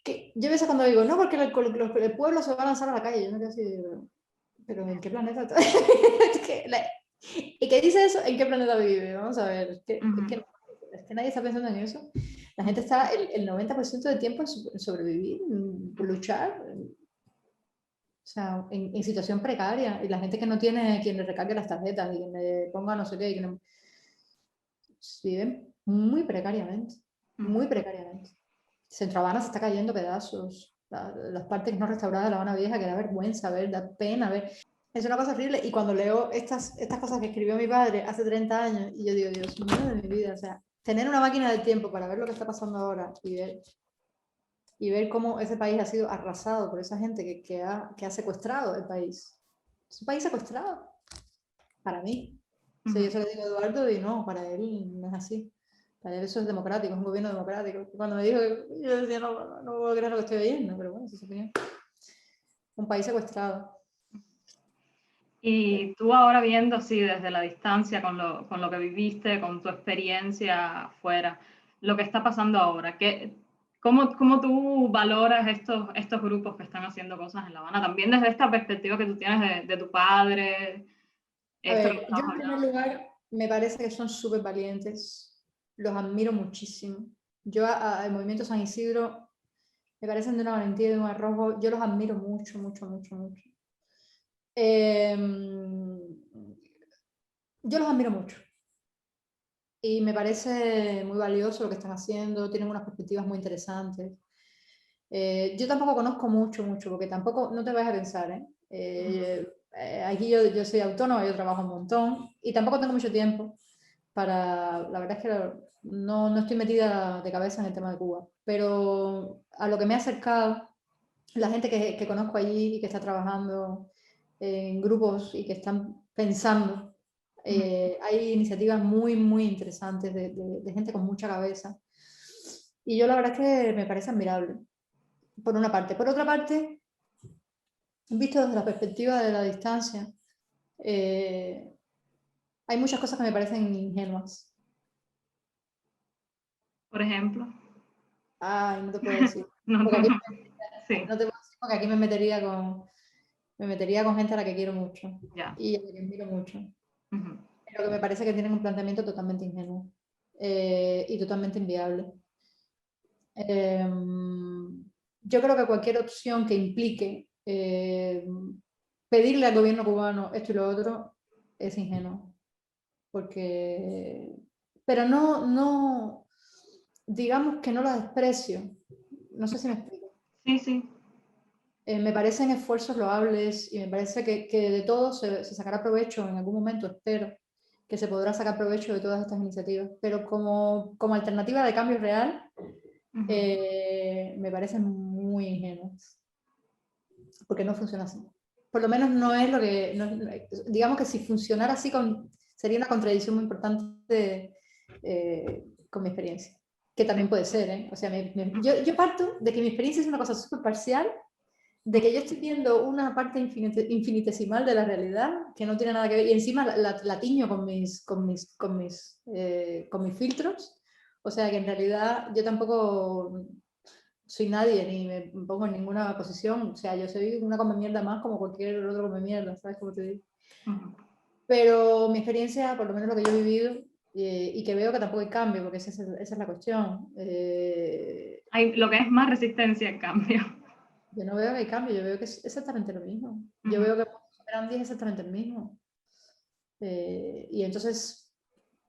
Que yo a veces cuando digo, no, porque el pueblo se va a lanzar a la calle, yo me quedo así, pero ¿en qué planeta está? ¿Y qué dice eso? ¿En qué planeta vive? Vamos a ver, Ujú. es que nadie está pensando en eso. La gente está el 90% del tiempo en sobrevivir, en luchar, o sea, en situación precaria. Y la gente que no tiene quien le recargue las tarjetas y quien le ponga no sé qué, viven muy precariamente, Ujú. muy precariamente. Centro Habana se está cayendo a pedazos. Las partes no restauradas de La Habana Vieja, que da vergüenza ver, da pena ver. Es una cosa horrible. Y cuando leo estas cosas que escribió mi padre hace 30 años, y yo digo, Dios mío de mi vida, o sea, tener una máquina del tiempo para ver lo que está pasando ahora y ver cómo ese país ha sido arrasado por esa gente que ha secuestrado el país. Es un país secuestrado, para mí. O sea, yo se Ujú. lo digo a Eduardo y no, para él no es así. Para él eso es democrático, es un gobierno democrático. Cuando me dijo, yo decía, no puedo creer lo que estoy oyendo, pero bueno, eso es su opinión. Un país secuestrado. Y tú ahora viendo así desde la distancia, con lo que viviste, con tu experiencia afuera, lo que está pasando ahora, cómo tú valoras estos grupos que están haciendo cosas en La Habana? También desde esta perspectiva que tú tienes de tu padre, A esto que me ver, yo estabas en primer hablando. lugar me parece que son súper valientes, los admiro muchísimo. Yo al Movimiento San Isidro me parecen de una valentía y de un arrojo, yo los admiro mucho, mucho, mucho, mucho. Eh, yo los admiro mucho y me parece muy valioso lo que están haciendo, tienen unas perspectivas muy interesantes. Yo tampoco conozco mucho, mucho, porque tampoco, no te vayas a pensar, ¿eh? Aquí yo soy autónoma, yo trabajo un montón y tampoco tengo mucho tiempo la verdad es que no estoy metida de cabeza en el tema de Cuba, pero a lo que me he acercado, la gente que conozco allí y que está trabajando en grupos y que están pensando, Ujú. hay iniciativas muy, muy interesantes de gente con mucha cabeza. Y yo la verdad es que me parece admirable, por una parte. Por otra parte, visto desde la perspectiva de la distancia, eh, hay muchas cosas que me parecen ingenuas. Por ejemplo. Ay, no te puedo decir. No, Porque aquí, sí, no te puedo decir porque aquí me metería con gente a la que quiero mucho ya. y a la que admiro mucho. Ujú. Pero que me parece que tienen un planteamiento totalmente ingenuo y totalmente inviable. Eh, yo creo que cualquier opción que implique pedirle al gobierno cubano esto y lo otro es ingenuo. Porque, pero digamos que no lo desprecio. No sé si me explico. Sí, sí. Me parecen esfuerzos loables y me parece que de todo se sacará provecho en algún momento, espero que se podrá sacar provecho de todas estas iniciativas, pero como alternativa de cambio real, Ujú. me parecen muy ingenuos, porque no funciona así. Por lo menos no es lo que, digamos que si funcionara así sería una contradicción muy importante con mi experiencia, que Sí. también puede ser, ¿eh? O sea, yo parto de que mi experiencia es una cosa súper parcial, de que yo estoy viendo una parte infinitesimal de la realidad que no tiene nada que ver y encima la tiño con mis filtros, o sea que en realidad yo tampoco, soy nadie, ni me pongo en ninguna posición. O sea, yo soy una come mierda más como cualquier otro come mierda, ¿sabes cómo te digo? Pero mi experiencia, por lo menos lo que yo he vivido, y que veo que tampoco hay cambio, porque esa es la cuestión. Hay lo que es más resistencia al cambio. Yo no veo que hay cambio, yo veo que es exactamente lo mismo. Yo veo que el modus operandi es exactamente el mismo. Y entonces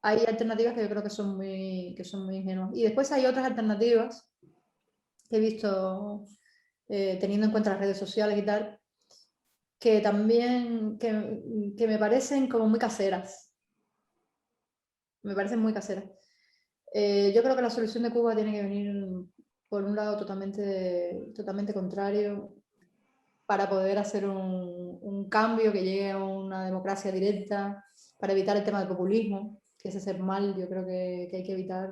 hay alternativas que yo creo que son muy ingenuas. Y después hay otras alternativas que he visto teniendo en cuenta las redes sociales y tal, que también que me parecen como muy caseras. Me parecen muy caseras. Yo creo que la solución de Cuba tiene que venir por un lado totalmente contrario, para poder hacer un cambio que llegue a una democracia directa, para evitar el tema del populismo, que ese es el mal, yo creo que hay que evitar.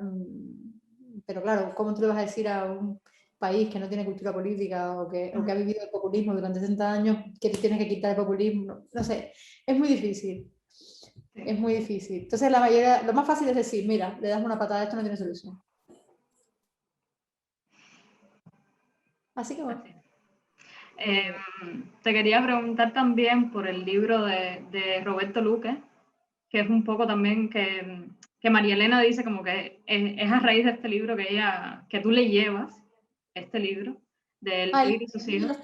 Pero claro, ¿cómo tú le vas a decir a un país que no tiene cultura política o que ha vivido el populismo durante 60 años que te tienes que quitar el populismo? No sé, es muy difícil. Es muy difícil. Entonces, lo más fácil es decir, mira, le das una patada, esto no tiene solución. Así que bueno. Te quería preguntar también por el libro de Roberto Luque, que es un poco también que María Elena dice como que es a raíz de este libro que tú le llevas, este libro, del Tigre y sus hijos.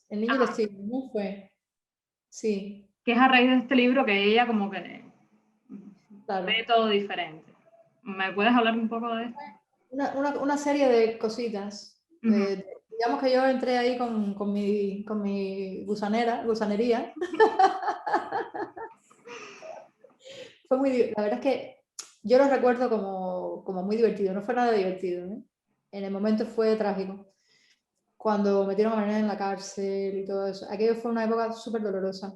El niño y los tigres, ¿no fue? Sí. Que es a raíz de este libro que ella como que Claro. ve todo diferente. ¿Me puedes hablar un poco de esto? Una serie de cositas. Digamos que yo entré ahí con mi gusanería. La verdad es que yo lo recuerdo como muy divertido, no fue nada divertido, ¿eh? En el momento fue trágico. Cuando metieron a María en la cárcel y todo eso. Aquello fue una época súper dolorosa.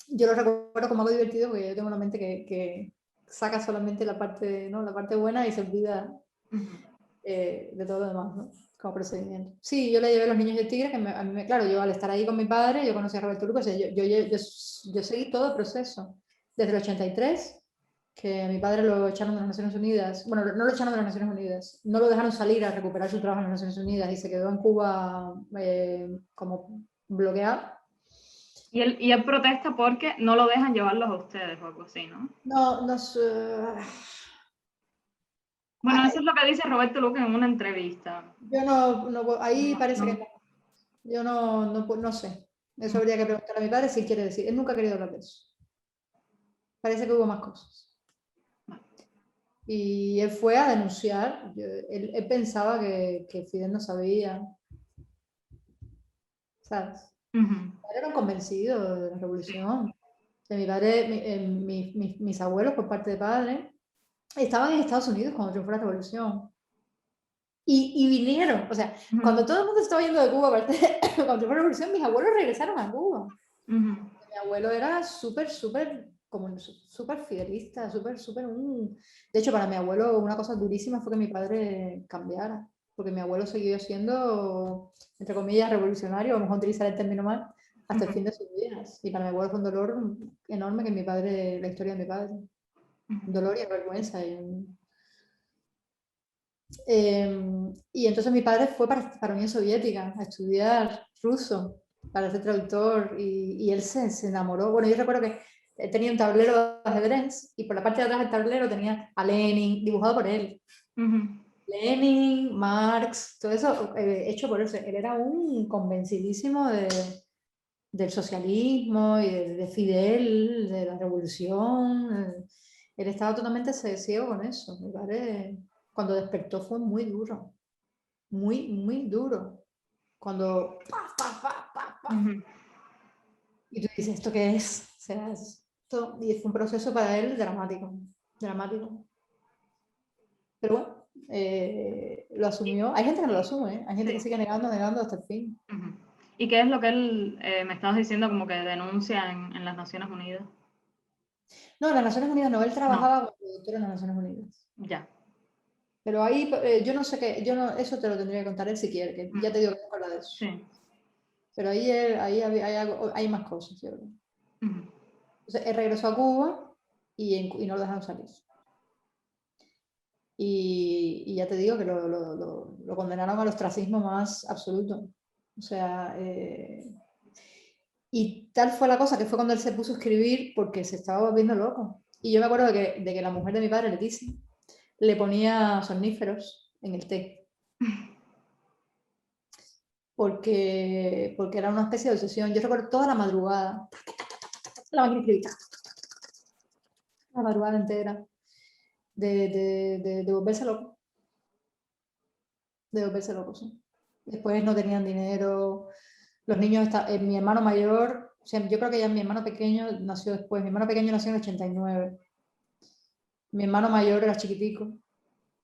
Yo lo recuerdo como algo divertido porque yo tengo una mente que saca solamente la parte, ¿no? La parte buena y se olvida de todo lo demás, ¿no? Como procedimiento. Sí, yo le llevé a los niños de Tigre, que a mí, claro, yo al estar ahí con mi padre, yo conocí a Roberto Lucas, yo seguí todo el proceso. Desde el 83, que a mi padre lo echaron de las Naciones Unidas, bueno, no lo echaron de las Naciones Unidas, no lo dejaron salir a recuperar su trabajo en las Naciones Unidas y se quedó en Cuba como bloqueado. Y él protesta porque no lo dejan llevarlos a ustedes o algo así, ¿no? No sé. Bueno, eso es lo que dice Roberto Luque en una entrevista. Yo ahí parece que no. Yo no sé. Eso habría que preguntar a mi padre si quiere decir. Él nunca ha querido hablar de eso. Parece que hubo más cosas. Y él fue a denunciar. Él pensaba que Fidel no sabía. ¿Sabes? Era un convencido de la revolución. De mi padre, mis abuelos por parte de padre estaban en Estados Unidos cuando triunfó la revolución. Y vinieron, o sea, cuando todo el mundo estaba yendo de Cuba, cuando triunfó la revolución, mis abuelos regresaron a Cuba. Mi abuelo era súper fidelista, De hecho, para mi abuelo una cosa durísima fue que mi padre cambiara, porque mi abuelo siguió siendo, entre comillas, revolucionario, vamos a utilizar el término mal, hasta el fin de sus días. Y para mi abuelo fue un dolor enorme que la historia de mi padre. Un dolor y vergüenza. Y entonces mi padre fue para la Unión Soviética a estudiar ruso, para ser traductor, y él se enamoró. Bueno, yo recuerdo que tenía un tablero de ajedrez y por la parte de atrás del tablero tenía a Lenin, dibujado por él. Lenin, Marx, todo eso hecho por él. Él era un convencidísimo del socialismo y de Fidel, de la revolución. Él estaba totalmente ciego con eso. Mi padre, cuando despertó, fue muy duro. Muy duro. Cuando... Y tú dices, ¿esto qué es? O sea, y fue un proceso para él dramático. Pero bueno, lo asumió. Hay gente que no lo asume, ¿eh? Hay gente que sigue negando hasta el fin. ¿Y qué es lo que él, me estabas diciendo, como que denuncia en las Naciones Unidas? No, en las Naciones Unidas no, él trabajaba como productor en las Naciones Unidas. Ya. Pero ahí yo no sé qué, eso te lo tendría que contar él si quiere, que ya te digo que no habla de eso. Sí. Pero ahí hay más cosas, yo creo. Entonces él regresó a Cuba y no lo dejaron salir. y ya te digo que lo condenaron al ostracismo más absoluto. O sea, y tal fue la cosa que fue cuando él se puso a escribir porque se estaba volviendo loco. Y yo me acuerdo de que la mujer de mi padre, Leticia, le ponía somníferos en el té. Porque era una especie de obsesión. Yo recuerdo toda la madrugada, la máquina de escribir, la madrugada entera, de volverse loco. De volverse loco, sí. Después no tenían dinero, los niños, mi hermano mayor, o sea, yo creo que ya mi hermano pequeño nació después, mi hermano pequeño nació en el 89, mi hermano mayor era chiquitico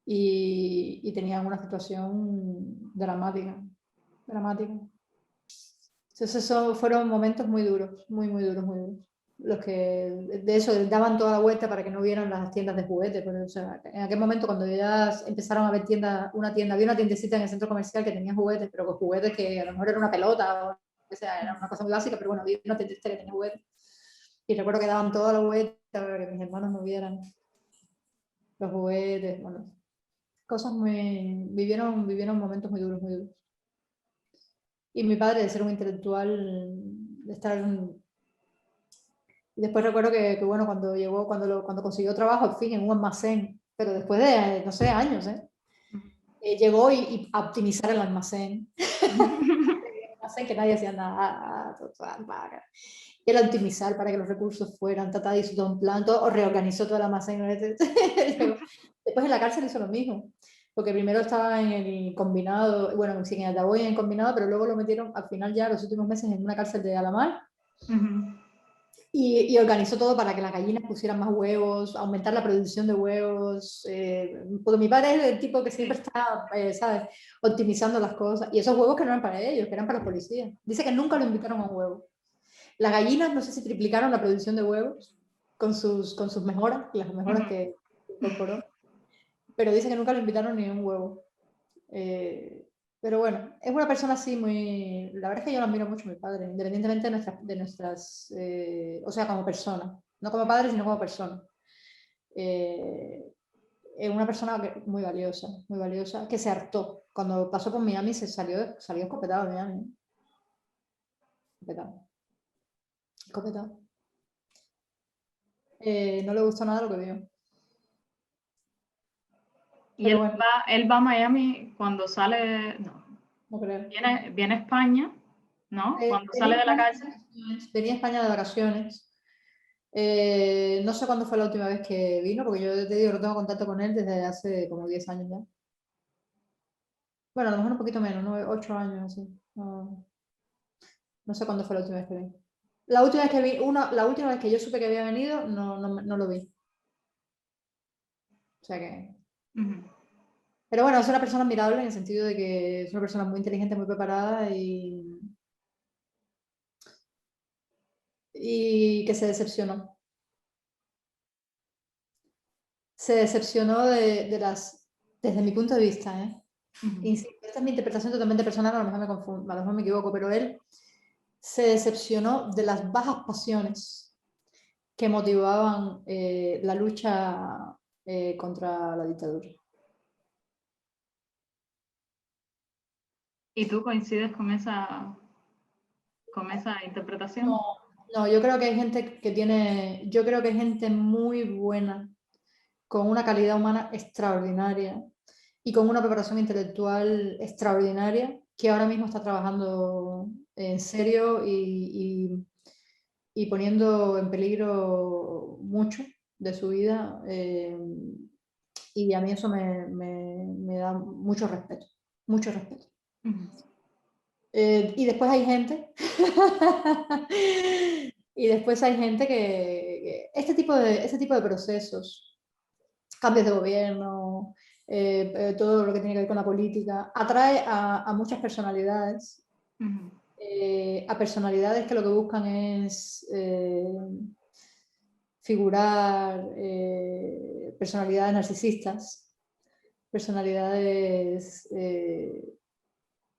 y tenían una situación dramática, dramática. Entonces esos fueron momentos muy duros, muy, muy duros, muy duros. Los que de eso daban toda la vuelta para que no vieran las tiendas de juguetes, pero o sea, en aquel momento cuando ya empezaron a ver tiendas, había una tiendecita en el centro comercial que tenía juguetes, pero con juguetes que a lo mejor era una pelota o sea, era una cosa muy básica, pero bueno, había una tiendecita que tenía juguetes. Y recuerdo que daban toda la vuelta para que mis hermanos no vieran los juguetes, bueno, cosas muy, vivieron momentos muy duros, muy duros. Y mi padre, de ser un intelectual, de estar. Y después recuerdo que bueno, cuando llegó, cuando consiguió trabajo, al fin, en un almacén, pero después de, no sé, años, llegó y a optimizar el almacén. El almacén que nadie hacía nada, y el optimizar para que los recursos fueran, tratar hizo todo un plan, todo, o reorganizó todo el almacén. Después en la cárcel hizo lo mismo, porque primero estaba en el combinado, bueno, sí, en el Daboy en el combinado, pero luego lo metieron al final ya los últimos meses en una cárcel de Alamar. Y organizó todo para que las gallinas pusieran más huevos, aumentar la producción de huevos. Porque mi padre es el tipo que siempre está, ¿sabes?, optimizando las cosas. Y esos huevos que no eran para ellos, que eran para los policías. Dice que nunca lo invitaron a un huevo. Las gallinas, no sé si triplicaron la producción de huevos con sus mejoras, las mejoras que incorporó. Pero dice que nunca lo invitaron ni a un huevo. Pero bueno, es una persona así muy. La verdad es que yo lo admiro mucho a mi padre, independientemente de nuestras. O sea, como persona. No como padre, sino como persona. Es una persona muy valiosa, que se hartó. Cuando pasó por Miami, salió escopetado de Miami. Escopetado. Escopetado. No le gustó nada lo que vio. Y Pero bueno, él va a Miami cuando sale, no creo. viene a España, ¿no? Cuando sale de la cárcel. Venía a España de vacaciones. No sé cuándo fue la última vez que vino, porque yo te digo, no tengo contacto con él desde hace como 10 años ya. Bueno, a lo mejor un poquito menos, ¿no? 8 años así. No, no sé cuándo fue la última vez que vi. La última vez que vi, la última vez que yo supe que había venido, no lo vi. O sea que. Pero bueno, es una persona admirable en el sentido de que es una persona muy inteligente, muy preparada y que se decepcionó. Se decepcionó desde mi punto de vista, ¿eh? Insisto, esta es mi interpretación totalmente personal, a lo mejor me confundo, a lo mejor me equivoco, pero él se decepcionó de las bajas pasiones que motivaban la lucha contra la dictadura. ¿Y tú coincides con esa interpretación? No, yo creo que hay gente yo creo que hay gente muy buena, con una calidad humana extraordinaria y con una preparación intelectual extraordinaria, que ahora mismo está trabajando en serio y poniendo en peligro mucho de su vida. Y a mí eso me da mucho respeto, mucho respeto. Y después hay gente, y después hay gente que este tipo de procesos, cambios de gobierno, todo lo que tiene que ver con la política, atrae a muchas personalidades, a personalidades que lo que buscan es figurar, personalidades narcisistas, personalidades,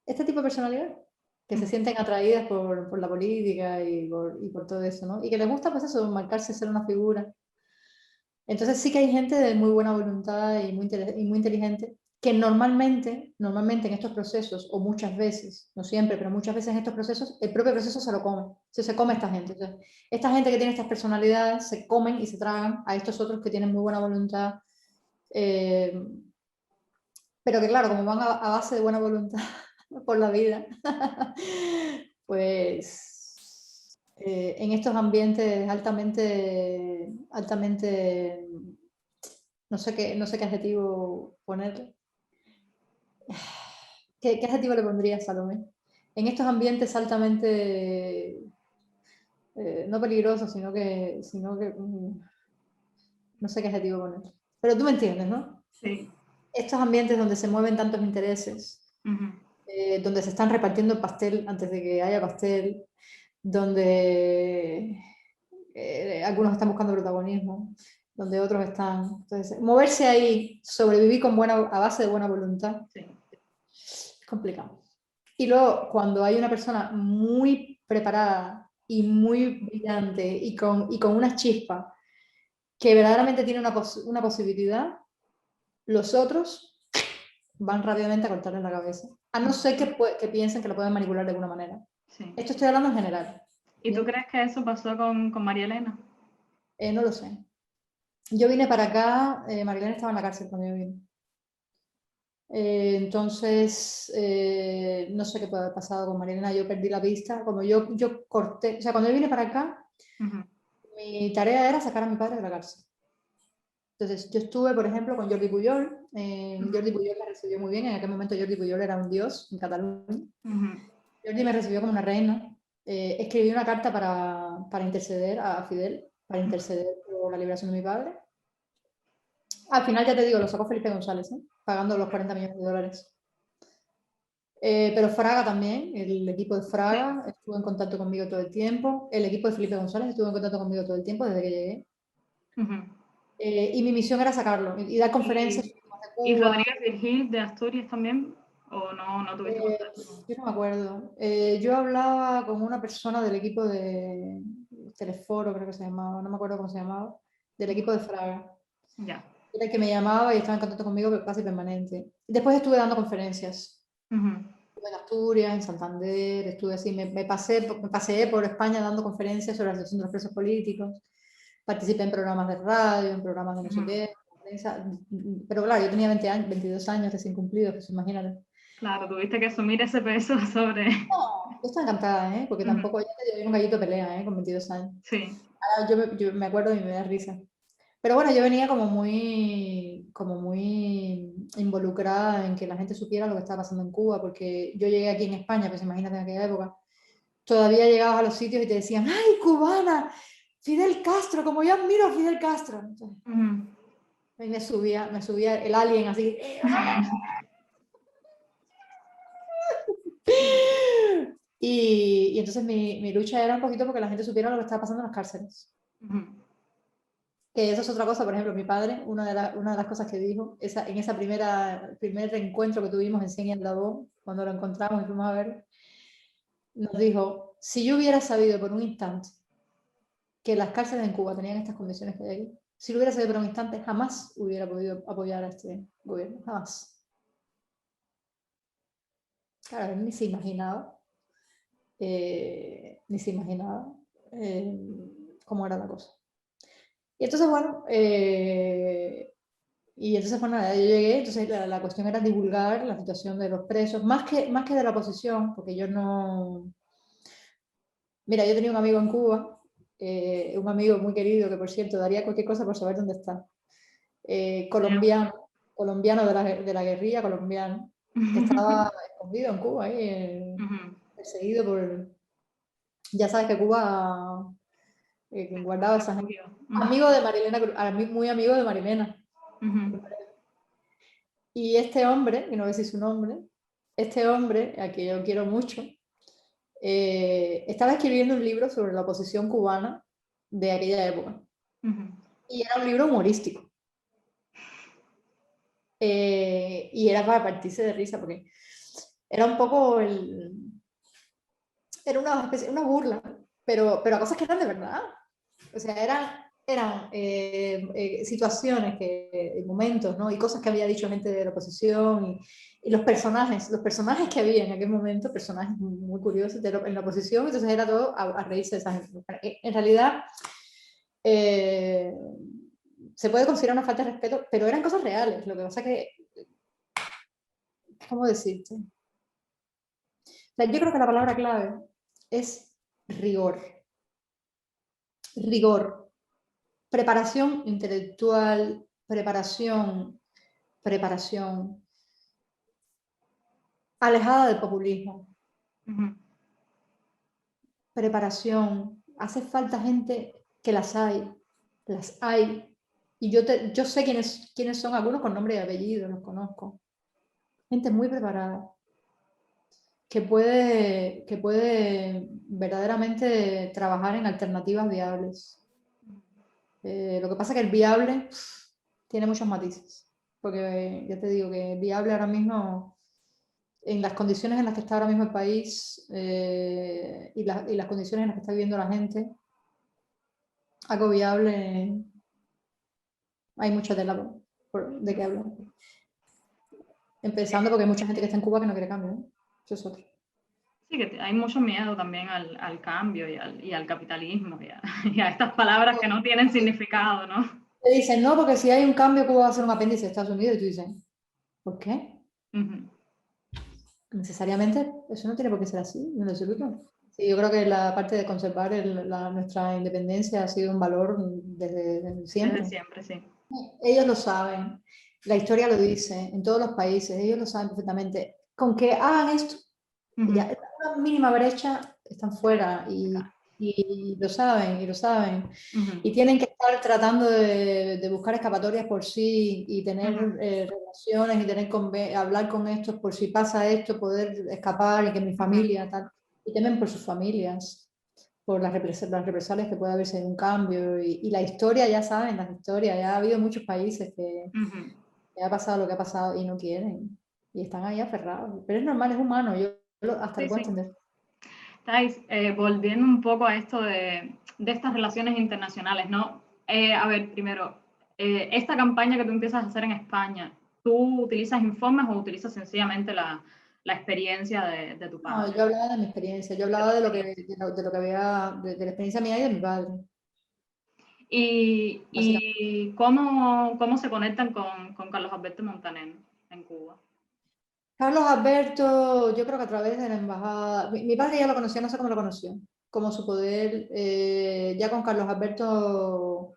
este tipo de personalidades que se sienten atraídas por la política y por todo eso, ¿no? Y que les gusta, pues eso, marcarse, ser una figura. Entonces sí que hay gente de muy buena voluntad y muy inteligente que normalmente en estos procesos, o muchas veces, no siempre, pero muchas veces en estos procesos, el propio proceso se lo come. Se come esta gente. Entonces, esta gente que tiene estas personalidades se comen y se tragan a estos otros que tienen muy buena voluntad, pero que claro, como van a base de buena voluntad por la vida, pues en estos ambientes altamente, no sé qué adjetivo ponerle. ¿Qué adjetivo le pondrías, Salomé? En estos ambientes altamente, no peligrosos, sino que no sé qué adjetivo poner. Pero tú me entiendes, ¿no? Sí. Estos ambientes donde se mueven tantos intereses, donde se están repartiendo el pastel antes de que haya pastel, donde algunos están buscando protagonismo, donde otros están. Entonces, moverse ahí, sobrevivir a base de buena voluntad, Sí. es complicado. Y luego, cuando hay una persona muy preparada y muy brillante y con una chispa que verdaderamente tiene una posibilidad, los otros van rápidamente a cortarle la cabeza. A no ser que piensen que lo pueden manipular de alguna manera. Sí. Esto estoy hablando en general. ¿Y tú ¿Bien? crees que eso pasó con María Elena? No lo sé. Yo vine para acá, Marilena estaba en la cárcel cuando yo vine. Entonces, no sé qué puede haber pasado con Marilena, yo perdí la pista, como yo corté, o sea, cuando yo vine para acá, mi tarea era sacar a mi padre de la cárcel. Entonces, yo estuve, por ejemplo, con Jordi Pujol, Jordi Pujol me recibió muy bien, en aquel momento Jordi Pujol era un dios en Cataluña, Jordi me recibió como una reina, escribí una carta para interceder a Fidel, para interceder por la liberación de mi padre. Al final, ya te digo, lo sacó Felipe González, pagando los 40 millones de dólares. Pero Fraga también, el equipo de Fraga estuvo en contacto conmigo todo el tiempo, el equipo de Felipe González estuvo en contacto conmigo todo el tiempo desde que llegué. Y mi misión era sacarlo y dar conferencias sobre temas de ¿Y Cuba. Rodríguez Virgil de Asturias también? ¿O no tuviste contacto? Yo no me acuerdo. Yo hablaba con una persona del equipo de Teleforo, creo que se llamaba, no me acuerdo cómo se llamaba, del equipo de Fraga. Ya. Era el que me llamaba y estaba en contacto conmigo casi permanente. Después estuve dando conferencias. Estuve en Asturias, en Santander, estuve así, me paseé por España dando conferencias sobre la situación de los presos políticos. Participé en programas de radio, en programas de no sé qué, pero claro, yo tenía 20 años, 22 años recién cumplidos, pues imagínate. Claro, tuviste que asumir ese peso sobre... No, yo estaba encantada, porque tampoco, ya te digo, un gallito de pelea, con 22 años. Sí. Ahora yo me acuerdo y me da risa. Pero bueno, yo venía como muy involucrada en que la gente supiera lo que estaba pasando en Cuba, porque yo llegué aquí en España, pues imagínate en aquella época, todavía llegabas a los sitios y te decían, ¡ay, cubana! Fidel Castro, como yo admiro a Fidel Castro. Entonces, y me subía el alien así. Y entonces mi lucha era un poquito porque la gente supiera lo que estaba pasando en las cárceles. Que eso es otra cosa, por ejemplo, mi padre, una de las cosas que dijo, en ese primer reencuentro que tuvimos en Cien y Eslabón, cuando lo encontramos y fuimos a ver, nos dijo, si yo hubiera sabido por un instante que las cárceles en Cuba tenían estas condiciones que hay aquí, si lo hubiera sabido por un instante, jamás hubiera podido apoyar a este gobierno, jamás. Claro, él ni se imaginaba cómo era la cosa. Y entonces, bueno, nada, yo llegué, entonces la cuestión era divulgar la situación de los presos, más que de la oposición, porque yo no... Mira, yo tenía un amigo en Cuba, un amigo muy querido, que por cierto daría cualquier cosa por saber dónde está, colombiano de la guerrilla colombiano, que estaba escondido en Cuba, perseguido por... Ya sabes que Cuba guardaba esa gente. Amigo de Marilena, muy amigo de Marilena. Y este hombre, que no voy a decir su nombre, este hombre, a que yo quiero mucho, estaba escribiendo un libro sobre la oposición cubana de aquella época. Y era un libro humorístico. Y era para partirse de risa, porque era un poco era una burla, pero a cosas que eran de verdad. O sea, eran situaciones, momentos, ¿no? Y cosas que había dicho gente de la oposición y los personajes que había en aquel momento, personajes muy curiosos en la oposición, entonces era todo a reírse de esa gente. En realidad, se puede considerar una falta de respeto, pero eran cosas reales. Lo que pasa que, ¿cómo decirte? O sea, yo creo que la palabra clave es rigor. Rigor. Preparación intelectual, preparación, alejada del populismo, preparación. Hace falta gente que las hay. Y yo sé quiénes son, algunos con nombre y apellido, los conozco. Gente muy preparada, que puede verdaderamente trabajar en alternativas viables. Lo que pasa es que el viable tiene muchos matices, porque ya te digo que viable ahora mismo, en las condiciones en las que está ahora mismo el país y las condiciones en las que está viviendo la gente, algo viable, hay mucha tela de qué hablar. Empezando porque hay mucha gente que está en Cuba que no quiere cambio, ¿no? Eso es otro. Sí, que hay mucho miedo también al cambio y al capitalismo y a estas palabras que no tienen significado, ¿no? Te dicen, no, porque si hay un cambio, Cuba va a ser un apéndice de Estados Unidos, y tú dices, ¿por qué? Necesariamente, eso no tiene por qué ser así, en absoluto. Sí, yo creo que la parte de conservar nuestra independencia ha sido un valor desde siempre. Desde siempre, sí. Ellos lo saben, la historia lo dice, en todos los países, ellos lo saben perfectamente. Con que hagan esto, ya una mínima brecha, están fuera y lo saben, y lo saben. Y tienen que estar tratando de buscar escapatorias por sí y tener relaciones y hablar con estos por si pasa esto, poder escapar y que mi familia, tal. Y temen por sus familias, por las represalias que puede haberse en un cambio. Y la historia, ya saben, las historias, ya ha habido muchos países que ha pasado lo que ha pasado y no quieren. Y están ahí aferrados. Pero es normal, es humano, hasta lo puedo entender. Thais, volviendo un poco a esto de estas relaciones internacionales, ¿no? A ver, primero, esta campaña que tú empiezas a hacer en España, ¿tú utilizas informes o utilizas sencillamente la experiencia de tu padre? No, yo hablaba de mi experiencia, yo hablaba de lo que había, de la experiencia mía y de mi padre. ¿Y cómo se conectan con Carlos Alberto Montaner en Cuba? Carlos Alberto, yo creo que a través de la embajada, mi padre ya lo conocía, no sé cómo lo conoció, como su poder, ya con Carlos Alberto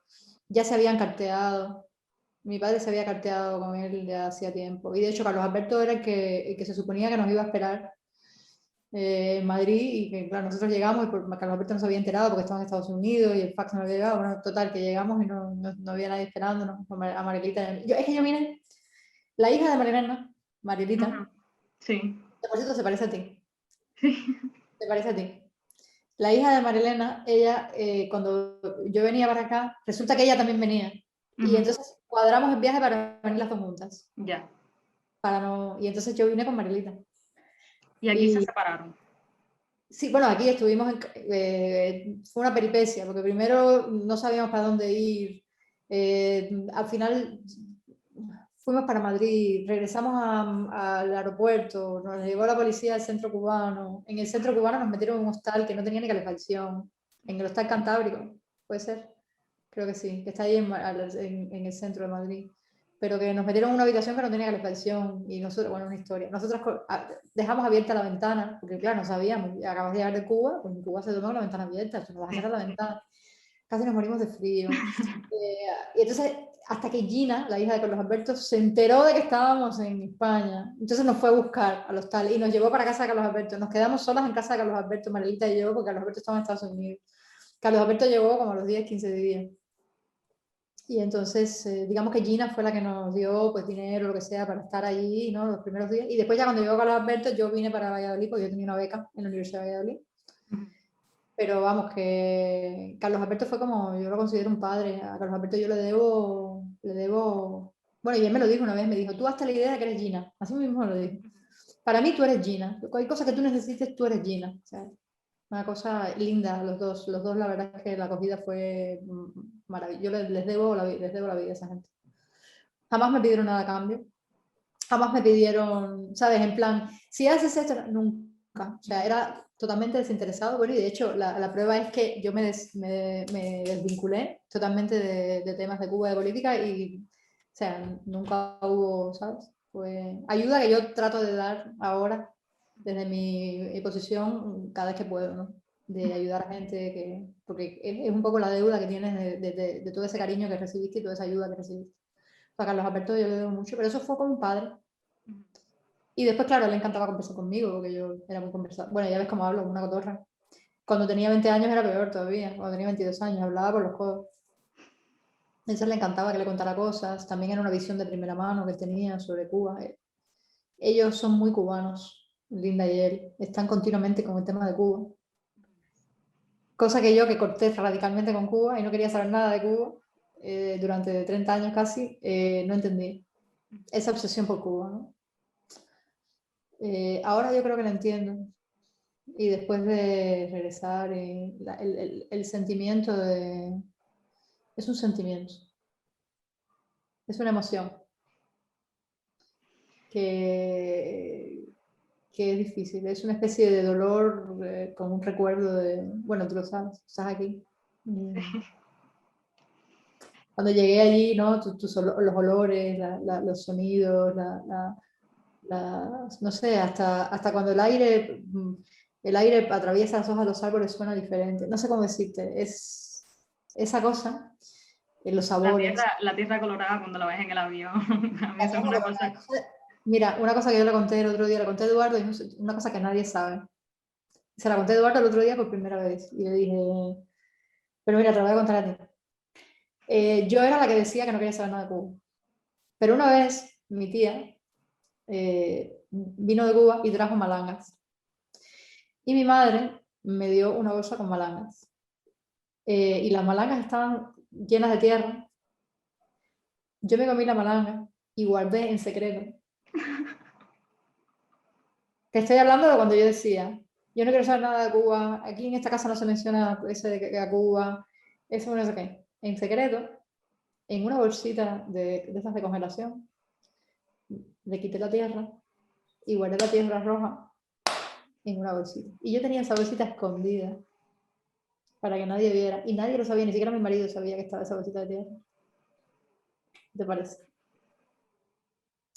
ya se habían carteado, mi padre se había carteado con él ya hacía tiempo, y de hecho Carlos Alberto era el que se suponía que nos iba a esperar en Madrid, y que claro, nosotros llegamos y Carlos Alberto no se había enterado porque estaba en Estados Unidos y el fax no había llegado, bueno, total, que llegamos y no había nadie esperándonos, a Marilita. Es que yo vine, la hija de Marilena, Marilita, Sí. por cierto se parece a ti, Sí. se parece a ti. La hija de Marilena, ella, cuando yo venía para acá, resulta que ella también venía. Y entonces cuadramos el viaje para venir las dos juntas. Ya. Y entonces yo vine con Marilita. Y aquí se separaron. Sí, bueno, aquí estuvimos, fue una peripecia, porque primero no sabíamos para dónde ir, al final fuimos para Madrid, regresamos al aeropuerto, nos llevó la policía al centro cubano, en el centro cubano nos metieron en un hostal que no tenía ni calefacción, en el hostal Cantábrico, puede ser, creo que sí, que está ahí en el centro de Madrid, pero que nos metieron en una habitación que no tenía calefacción y nosotros, bueno, una historia. Nosotros dejamos abierta la ventana, porque claro, no sabíamos, acabas de llegar de Cuba, pues en Cuba se toma con la ventana abierta, tú no vas a cerrar la ventana. Casi nos morimos de frío. Y entonces, hasta que Gina, la hija de Carlos Alberto, se enteró de que estábamos en España, entonces nos fue a buscar al hostal y nos llevó para casa de Carlos Alberto. Nos quedamos solas en casa de Carlos Alberto, Marilita y yo, porque Carlos Alberto estaba en Estados Unidos. Carlos Alberto llegó como a los 10, 15 días. Y entonces, digamos que Gina fue la que nos dio pues dinero, lo que sea, para estar allí, ¿no? Los primeros días. Y después ya cuando llegó Carlos Alberto, yo vine para Valladolid, porque yo tenía una beca en la Universidad de Valladolid. Pero vamos, que Carlos Alberto fue como, yo lo considero un padre. A Carlos Alberto yo le debo, bueno, y él me lo dijo una vez, me dijo, tú hazte la idea de que eres Gina. Así mismo me lo dijo. Para mí tú eres Gina. Cualquier cosa que tú necesites, tú eres Gina. O sea, una cosa linda, los dos la verdad es que la acogida fue maravilloso. Yo les debo la vida a esa gente. Jamás me pidieron nada a cambio. Jamás me pidieron, ¿sabes? En plan, si haces esto, nunca. O sea, era totalmente desinteresado. Bueno, y de hecho, la prueba es que yo me desvinculé totalmente de temas de Cuba, de política, y, o sea, nunca hubo, ¿sabes? Pues ayuda que yo trato de dar ahora, desde mi posición, cada vez que puedo, ¿no? De ayudar a gente, porque es un poco la deuda que tienes de todo ese cariño que recibiste y toda esa ayuda que recibiste. A Carlos Alberto yo le debo mucho, pero eso fue con un padre. Y después, claro, le encantaba conversar conmigo, porque yo era muy conversada. Bueno, ya ves cómo hablo, una cotorra. Cuando tenía 20 años era peor todavía. Cuando tenía 22 años hablaba por los codos. A eso le encantaba que le contara cosas. También era una visión de primera mano que tenía sobre Cuba. Ellos son muy cubanos, Linda y él. Están continuamente con el tema de Cuba. Cosa que yo, que corté radicalmente con Cuba y no quería saber nada de Cuba durante 30 años casi, no entendí esa obsesión por Cuba, ¿no? Ahora yo creo que lo entiendo. Y después de regresar, el sentimiento es un sentimiento, es una emoción que, que es difícil, es una especie de dolor con un recuerdo de, bueno, tú lo sabes, estás aquí. Cuando llegué allí, ¿no? Los olores, los sonidos, no sé, hasta cuando el aire atraviesa las hojas de los árboles suena diferente. No sé cómo decirte, es esa cosa, los sabores. La tierra colorada cuando la ves en el avión. A mí eso es una cosa. Mira, una cosa que yo le conté el otro día, le conté a Eduardo, y una cosa que nadie sabe. Se la conté a Eduardo el otro día por primera vez. Y le dije, pero mira, te lo voy a contar a ti. Yo era la que decía que no quería saber nada de Cuba. Pero una vez mi tía vino de Cuba y trajo malangas. Y mi madre me dio una bolsa con malangas. Y las malangas estaban llenas de tierra. Yo me comí la malanga y guardé en secreto. Te estoy hablando de cuando yo decía, yo no quiero saber nada de Cuba, aquí en esta casa no se menciona eso de que a Cuba, eso no sé qué. En secreto, en una bolsita de esas de congelación, le quité la tierra y guardé la tierra roja en una bolsita. Y yo tenía esa bolsita escondida para que nadie viera. Y nadie lo sabía, ni siquiera mi marido sabía que estaba esa bolsita de tierra. ¿Te parece?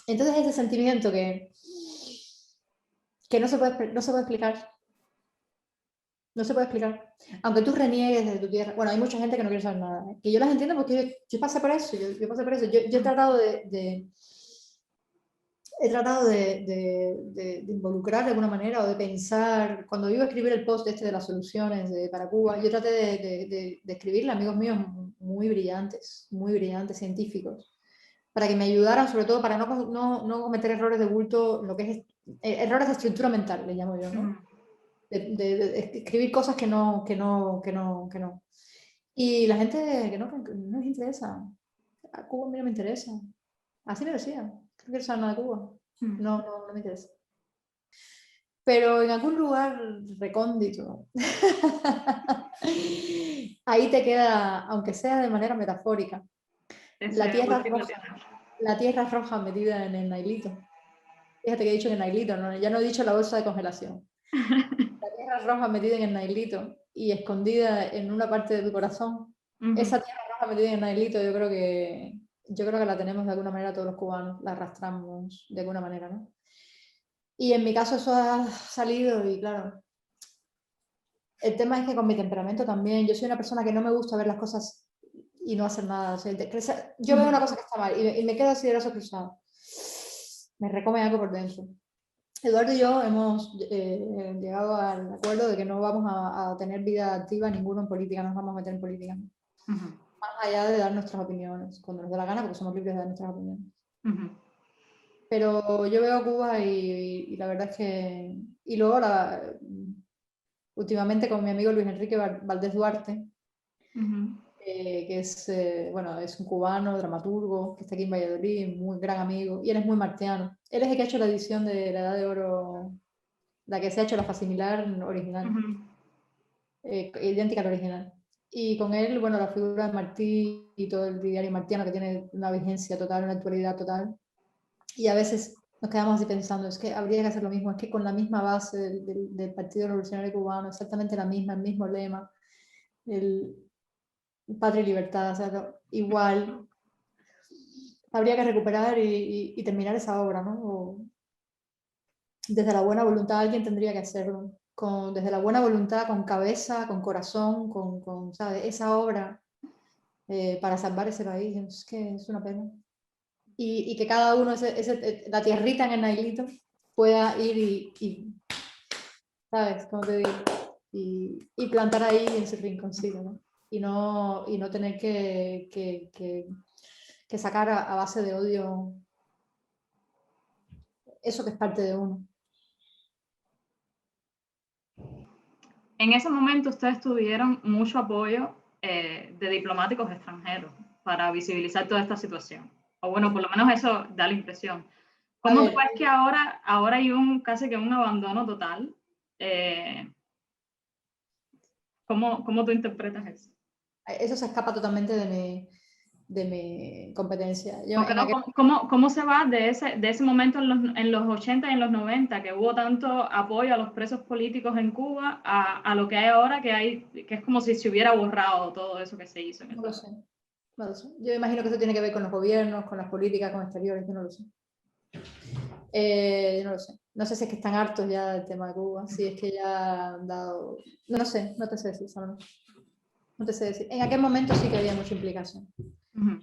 Entonces ese sentimiento que no se puede explicar. No se puede explicar. Aunque tú reniegues de tu tierra. Bueno, hay mucha gente que no quiere saber nada. Que yo las entiendo porque yo pasé por eso. Yo pasé por eso. Yo he tratado de involucrar de alguna manera o de pensar. Cuando iba a escribir el post este de las soluciones para Cuba, yo traté de escribirle a amigos míos muy brillantes, científicos, para que me ayudaran, sobre todo para no cometer errores de bulto, lo que es errores de estructura mental, le llamo yo, ¿no? De escribir cosas que no. Y la gente que no les interesa. A Cuba a mí no me interesa. Así me decía. No quiero saber nada de Cuba. No me interesa. Pero en algún lugar recóndito, ahí te queda, aunque sea de manera metafórica, la tierra roja metida en el nailito. Fíjate que he dicho en el nailito, ¿no? Ya no he dicho la bolsa de congelación. La tierra roja metida en el nailito y escondida en una parte de tu corazón. Esa tierra roja metida en el nailito, yo creo que la tenemos de alguna manera todos los cubanos, la arrastramos de alguna manera, ¿no? Y en mi caso eso ha salido y claro, el tema es que con mi temperamento también, yo soy una persona que no me gusta ver las cosas y no hacer nada. O sea, yo veo una cosa que está mal y me quedo así de brazos cruzados. Me recome algo por dentro. Eduardo y yo hemos llegado al acuerdo de que no vamos a tener vida activa ninguno en política, no nos vamos a meter en política. Más allá de dar nuestras opiniones, cuando nos dé la gana, porque somos libres de dar nuestras opiniones. Pero yo veo a Cuba y la verdad es que... Y luego, últimamente con mi amigo Luis Enrique Valdés Duarte, que es, bueno, es un cubano, dramaturgo, que está aquí en Valladolid, muy gran amigo, y él es muy martiano. Él es el que ha hecho la edición de La Edad de Oro, la que se ha hecho la facsimilar original, idéntica al original. Y con él, bueno, la figura de Martí y todo el diario martiano que tiene una vigencia total, una actualidad total. Y a veces nos quedamos así pensando, es que habría que hacer lo mismo, es que con la misma base del Partido Revolucionario Cubano, exactamente la misma, el mismo lema, el patria y libertad, o sea, igual, habría que recuperar y terminar esa obra, ¿no? O desde la buena voluntad alguien tendría que hacerlo, desde la buena voluntad, con cabeza, con corazón, ¿sabes? Esa obra para salvar ese país, es que es una pena. Y que cada uno, la tierrita en el Nailito, pueda ir ¿sabes? Como te digo, y plantar ahí en su rinconcito, ¿no? Y no tener que sacar a base de odio eso que es parte de uno. En ese momento ustedes tuvieron mucho apoyo de diplomáticos extranjeros para visibilizar toda esta situación. O bueno, por lo menos eso da la impresión. ¿Cómo tú ves que ahora hay casi que un abandono total? ¿Cómo tú interpretas eso? Eso se escapa totalmente de mi competencia. ¿Cómo se va de ese momento en los 80 y en los 90, que hubo tanto apoyo a los presos políticos en Cuba, a lo que hay ahora, que es como si se hubiera borrado todo eso que se hizo? No lo sé, no lo sé. Yo imagino que eso tiene que ver con los gobiernos, con las políticas, con exteriores, yo no lo sé. Yo no lo sé. No sé si es que están hartos ya del tema de Cuba, si es que ya han dado... No sé, no te sé decir, Salomé. No te sé decir. En aquel momento sí que había mucha implicación. Bueno,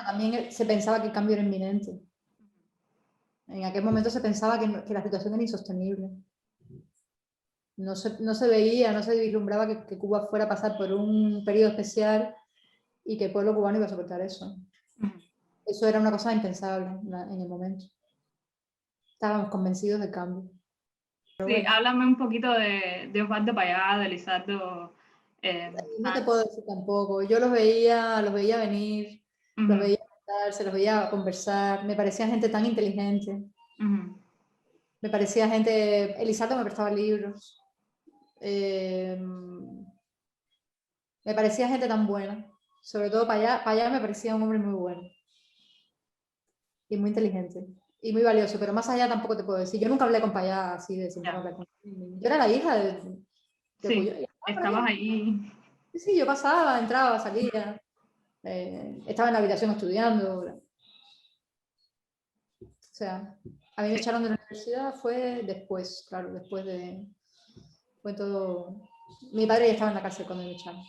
también se pensaba que el cambio era inminente. En aquel momento se pensaba que la situación era insostenible. No se veía, no se vislumbraba que Cuba fuera a pasar por un periodo especial y que el pueblo cubano iba a soportar eso. Eso era una cosa impensable en el momento. Estábamos convencidos del cambio. Pero Sí, bueno, háblame un poquito de Osvaldo Payá, de Lizardo. no te puedo decir tampoco. Yo los veía venir, los veía se los veía conversar. Me parecía gente tan inteligente. Me parecía gente. Elizardo me prestaba libros. Me parecía gente tan buena. Sobre todo para allá me parecía un hombre muy bueno. Y muy inteligente. Y muy valioso. Pero más allá tampoco te puedo decir. Yo nunca hablé con Payá así de sentarme a hablar con él. Yo era la hija de Sí, Cuyo. estabas ahí. Sí, yo pasaba, entraba, salía. Estaba en la habitación estudiando. O sea, a mí me echaron de la universidad fue después, claro, después de... Fue todo... Mi padre ya estaba en la cárcel cuando me echaron.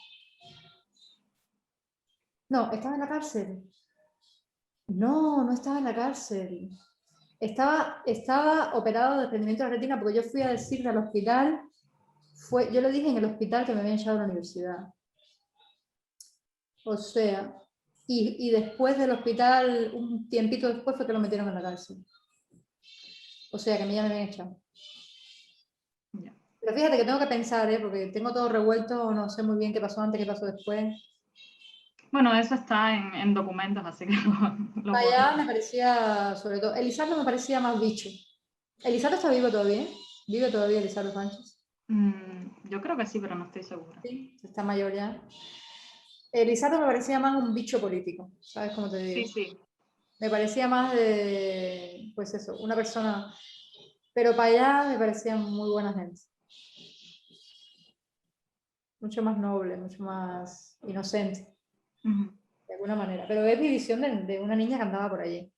No, estaba en la cárcel. No, no estaba en la cárcel. Estaba operado de desprendimiento de la retina porque yo fui a decirle al hospital, yo le dije en el hospital que me habían echado de la universidad. O sea, y después del hospital, un tiempito después fue que lo metieron en la cárcel. O sea, que a mí ya me habían echado. Pero fíjate que tengo que pensar, porque tengo todo revuelto, no sé muy bien qué pasó antes, qué pasó después. Bueno, eso está en documentos, así que lo Allá me parecía, sobre todo, Elizardo me parecía más bicho. ¿Elizardo está vivo todavía? ¿Vive todavía Elizardo Sánchez? Yo creo que sí, pero no estoy segura. Sí, está mayor ya. Elizardo me parecía más un bicho político, ¿sabes cómo te digo? Sí, sí. Me parecía más de, pues eso, una persona... Pero para allá me parecía muy buena gente. Mucho más noble, mucho más inocente, de alguna manera. Pero es mi visión de una niña que andaba por allí.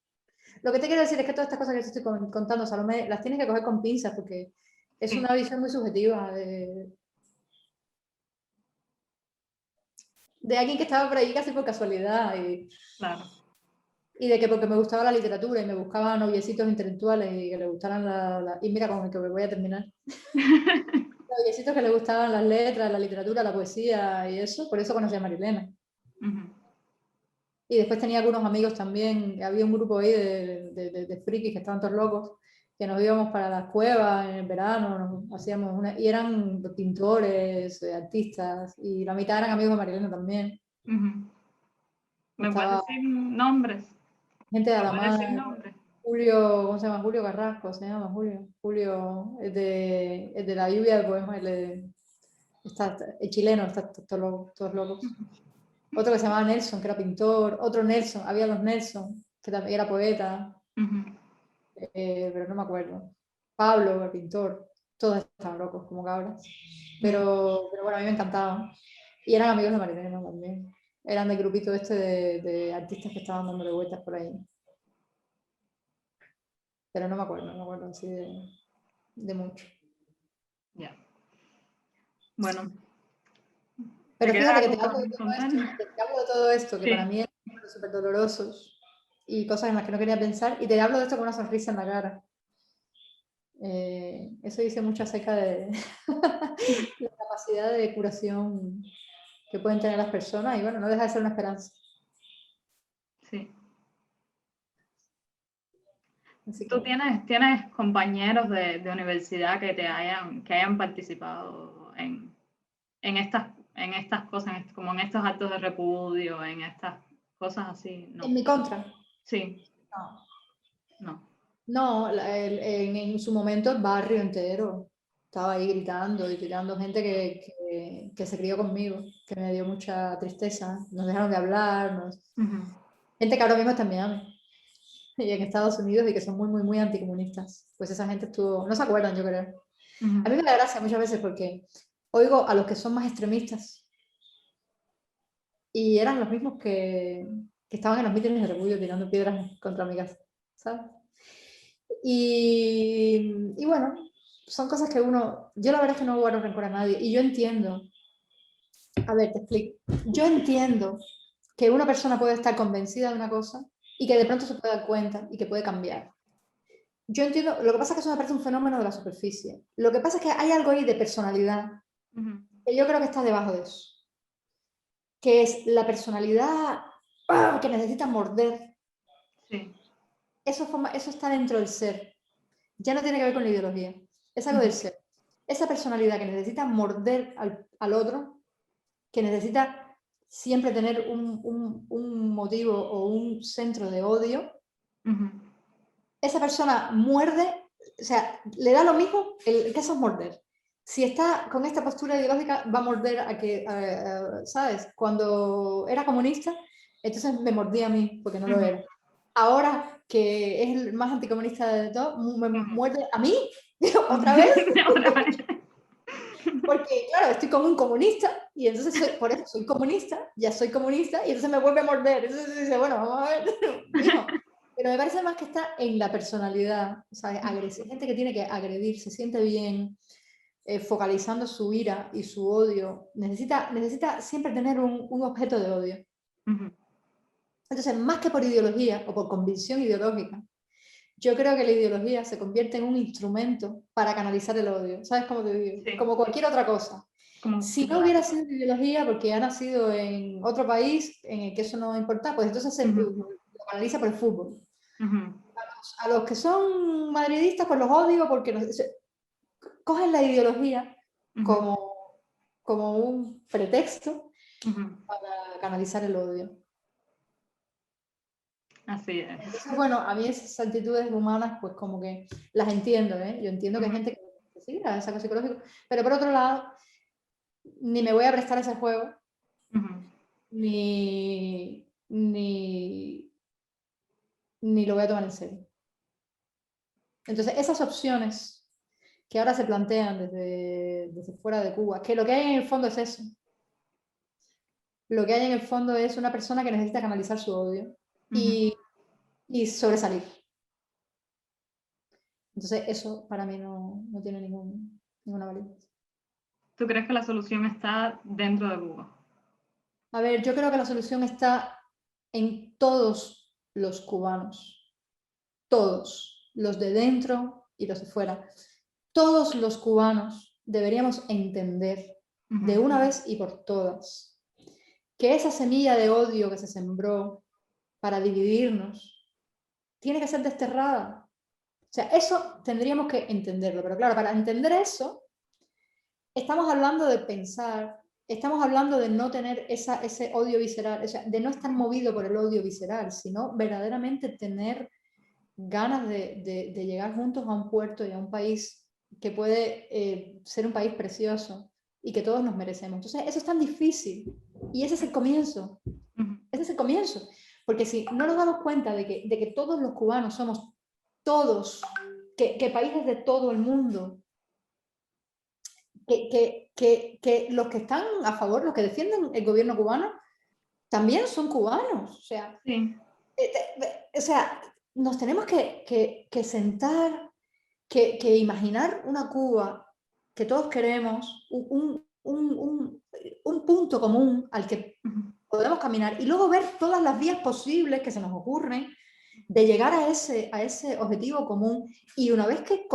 Lo que te quiero decir es que todas estas cosas que te estoy contando, Salomé, las tienes que coger con pinzas porque es Sí. una visión muy subjetiva de alguien que estaba por ahí casi por casualidad Claro. y de que porque me gustaba la literatura y me buscaba noviecitos intelectuales y que le gustaran y mira con el que me voy a terminar. Noviecitos que le gustaban las letras, la literatura, la poesía y eso, por eso conocí a Marilena. Y después tenía algunos amigos también, había un grupo ahí de frikis que estaban todos locos, que nos íbamos para las cuevas en el verano, y eran pintores, artistas, y la mitad eran amigos de Marilena también. ¿Me puedes Estaba decir nombres? gente de ¿Me puedes decir Alamar, nombres? Julio, ¿cómo se llama? Julio Carrasco, se llama Julio. Julio, el de la lluvia de poemas, el chileno, está todos locos. Otro que se llamaba Nelson, que era pintor. Otro Nelson, había dos Nelson, que también era poeta. Pero no me acuerdo. Pablo, el pintor. Todos estaban locos, como cabras. Pero bueno, a mí me encantaban. Y eran amigos de Marilena también. Eran del grupito este de artistas que estaban dándole vueltas por ahí. Pero no me acuerdo así de mucho. Ya. Bueno. Pero fíjate que te algo hablo de todo esto, que sí. para mí eran súper dolorosos y cosas en las que no quería pensar, y te hablo de esto con una sonrisa en la cara. Eso dice mucho acerca de la capacidad de curación que pueden tener las personas, y bueno, no deja de ser una esperanza. Sí. ¿Tú tienes compañeros de universidad que hayan participado en estas cosas, como en estos actos de repudio, en estas cosas así? No. ¿En mi contra? Sí. No. No, en su momento el barrio entero estaba ahí gritando y tirando, gente que se crió conmigo, que me dio mucha tristeza. Nos dejaron de hablar, gente que ahora mismo está en Miami y en Estados Unidos y que son muy, muy, muy anticomunistas. Pues esa gente no se acuerdan, yo creo. A mí me da gracia muchas veces porque oigo a los que son más extremistas y eran los mismos que estaban en los mítines de repudio tirando piedras contra mi casa, ¿sabes? Y bueno, son cosas que yo la verdad es que no guardo rencor a nadie, y yo entiendo, a ver, te explico, yo entiendo que una persona puede estar convencida de una cosa y que de pronto se puede dar cuenta y que puede cambiar. Yo entiendo, lo que pasa es que eso me parece un fenómeno de la superficie. Lo que pasa es que hay algo ahí de personalidad que yo creo que está debajo de eso, que es la personalidad que necesita morder. Sí. Eso está dentro del ser. Ya no tiene que ver con la ideología. Es algo del ser. Esa personalidad que necesita morder al otro, que necesita siempre tener un motivo o un centro de odio, esa persona muerde, o sea, le da lo mismo que eso es morder. Si está con esta postura ideológica, va a morder ¿sabes? Cuando era comunista, entonces me mordía a mí, porque no lo era. Ahora que es el más anticomunista de todo, me muerde a mí, otra vez. Porque, claro, estoy como un comunista y entonces por eso soy comunista, ya soy comunista y entonces me vuelve a morder. Entonces dice, bueno, vamos a ver, hijo. Pero me parece más que está en la personalidad, o sea, gente que tiene que agredir, se siente bien, focalizando su ira y su odio, necesita siempre tener un objeto de odio. Entonces, más que por ideología o por convicción ideológica, yo creo que la ideología se convierte en un instrumento para canalizar el odio. ¿Sabes cómo te digo? Sí. Como cualquier otra cosa. Si no hubiera sido ideología porque ha nacido en otro país en el que eso no importa, pues entonces lo canaliza por el fútbol. A los que son madridistas, pues los odio porque cogen la ideología como un pretexto para canalizar el odio. Así es. Entonces, bueno, a mí esas actitudes humanas, pues como que las entiendo, ¿eh? Yo entiendo que hay gente que sí, a saco psicológico, pero por otro lado, ni me voy a prestar a ese juego, ni lo voy a tomar en serio. Entonces, esas opciones que ahora se plantean desde fuera de Cuba, que lo que hay en el fondo es eso. Lo que hay en el fondo es una persona que necesita canalizar su odio y sobresalir. Entonces, eso para mí no tiene ninguna validez. ¿Tú crees que la solución está dentro de Cuba? A ver, yo creo que la solución está en todos los cubanos. Todos, los de dentro y los de fuera. Todos los cubanos deberíamos entender de una vez y por todas que esa semilla de odio que se sembró para dividirnos tiene que ser desterrada. O sea, eso tendríamos que entenderlo. Pero claro, para entender eso, estamos hablando de pensar, estamos hablando de no tener ese odio visceral, o sea, de no estar movido por el odio visceral, sino verdaderamente tener ganas de llegar juntos a un puerto y a un país que puede ser un país precioso, y que todos nos merecemos. Entonces, eso es tan difícil y ese es el comienzo. Ese es el comienzo. Porque si no nos damos cuenta de que todos los cubanos somos todos, que países de todo el mundo, que los que están a favor, los que defienden el gobierno cubano, también son cubanos. Sí. O sea, nos tenemos que sentar, que imaginar una Cuba que todos queremos, un punto común al que podemos caminar y luego ver todas las vías posibles que se nos ocurren de llegar a ese objetivo común, y una vez que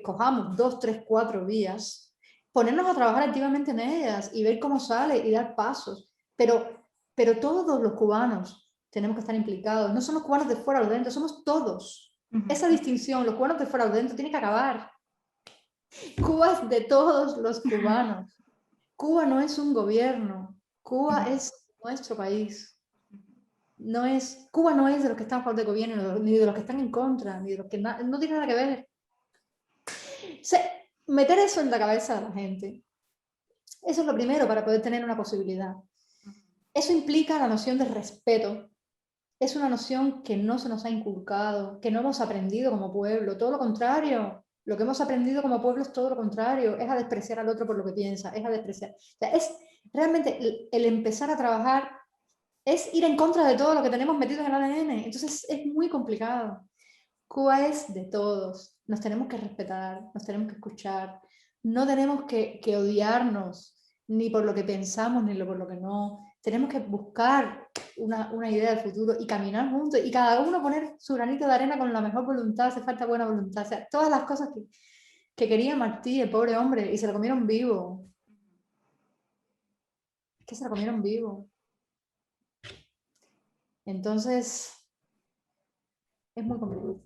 cojamos 2, 3, 4 vías, ponernos a trabajar activamente en ellas y ver cómo sale y dar pasos. Pero todos los cubanos tenemos que estar implicados, no son los cubanos de fuera o de dentro, somos todos. Esa distinción, los cubanos de fuera o de dentro, tiene que acabar. Cuba es de todos los cubanos. Cuba no es un gobierno, Cuba es nuestro país. Cuba no es de los que están a favor del gobierno, ni de los que están en contra, ni de los que no tiene nada que ver. Meter eso en la cabeza de la gente, eso es lo primero para poder tener una posibilidad. Eso implica la noción de respeto. Es una noción que no se nos ha inculcado, que no hemos aprendido como pueblo, todo lo contrario. Lo que hemos aprendido como pueblo es todo lo contrario, es a despreciar al otro por lo que piensa, es a despreciar. O sea, es realmente el empezar a trabajar, es ir en contra de todo lo que tenemos metido en el ADN. Entonces es muy complicado. Cuba es de todos, nos tenemos que respetar, nos tenemos que escuchar, no tenemos que odiarnos ni por lo que pensamos ni por lo que no. Tenemos que buscar una idea del futuro y caminar juntos y cada uno poner su granito de arena con la mejor voluntad, hace falta buena voluntad. O sea, todas las cosas que quería Martí, el pobre hombre, y se lo comieron vivo. Es que se lo comieron vivo. Entonces, es muy complicado.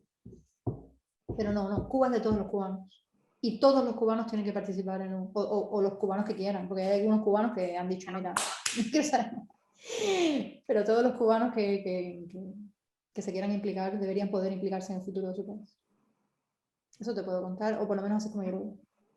Pero no, Cuba es de todos los cubanos. Y todos los cubanos tienen que participar o los cubanos que quieran, porque hay algunos cubanos que han dicho, mira, pero todos los cubanos que se quieran implicar deberían poder implicarse en el futuro de su país. Eso te puedo contar, o por lo menos así como yo lo veo.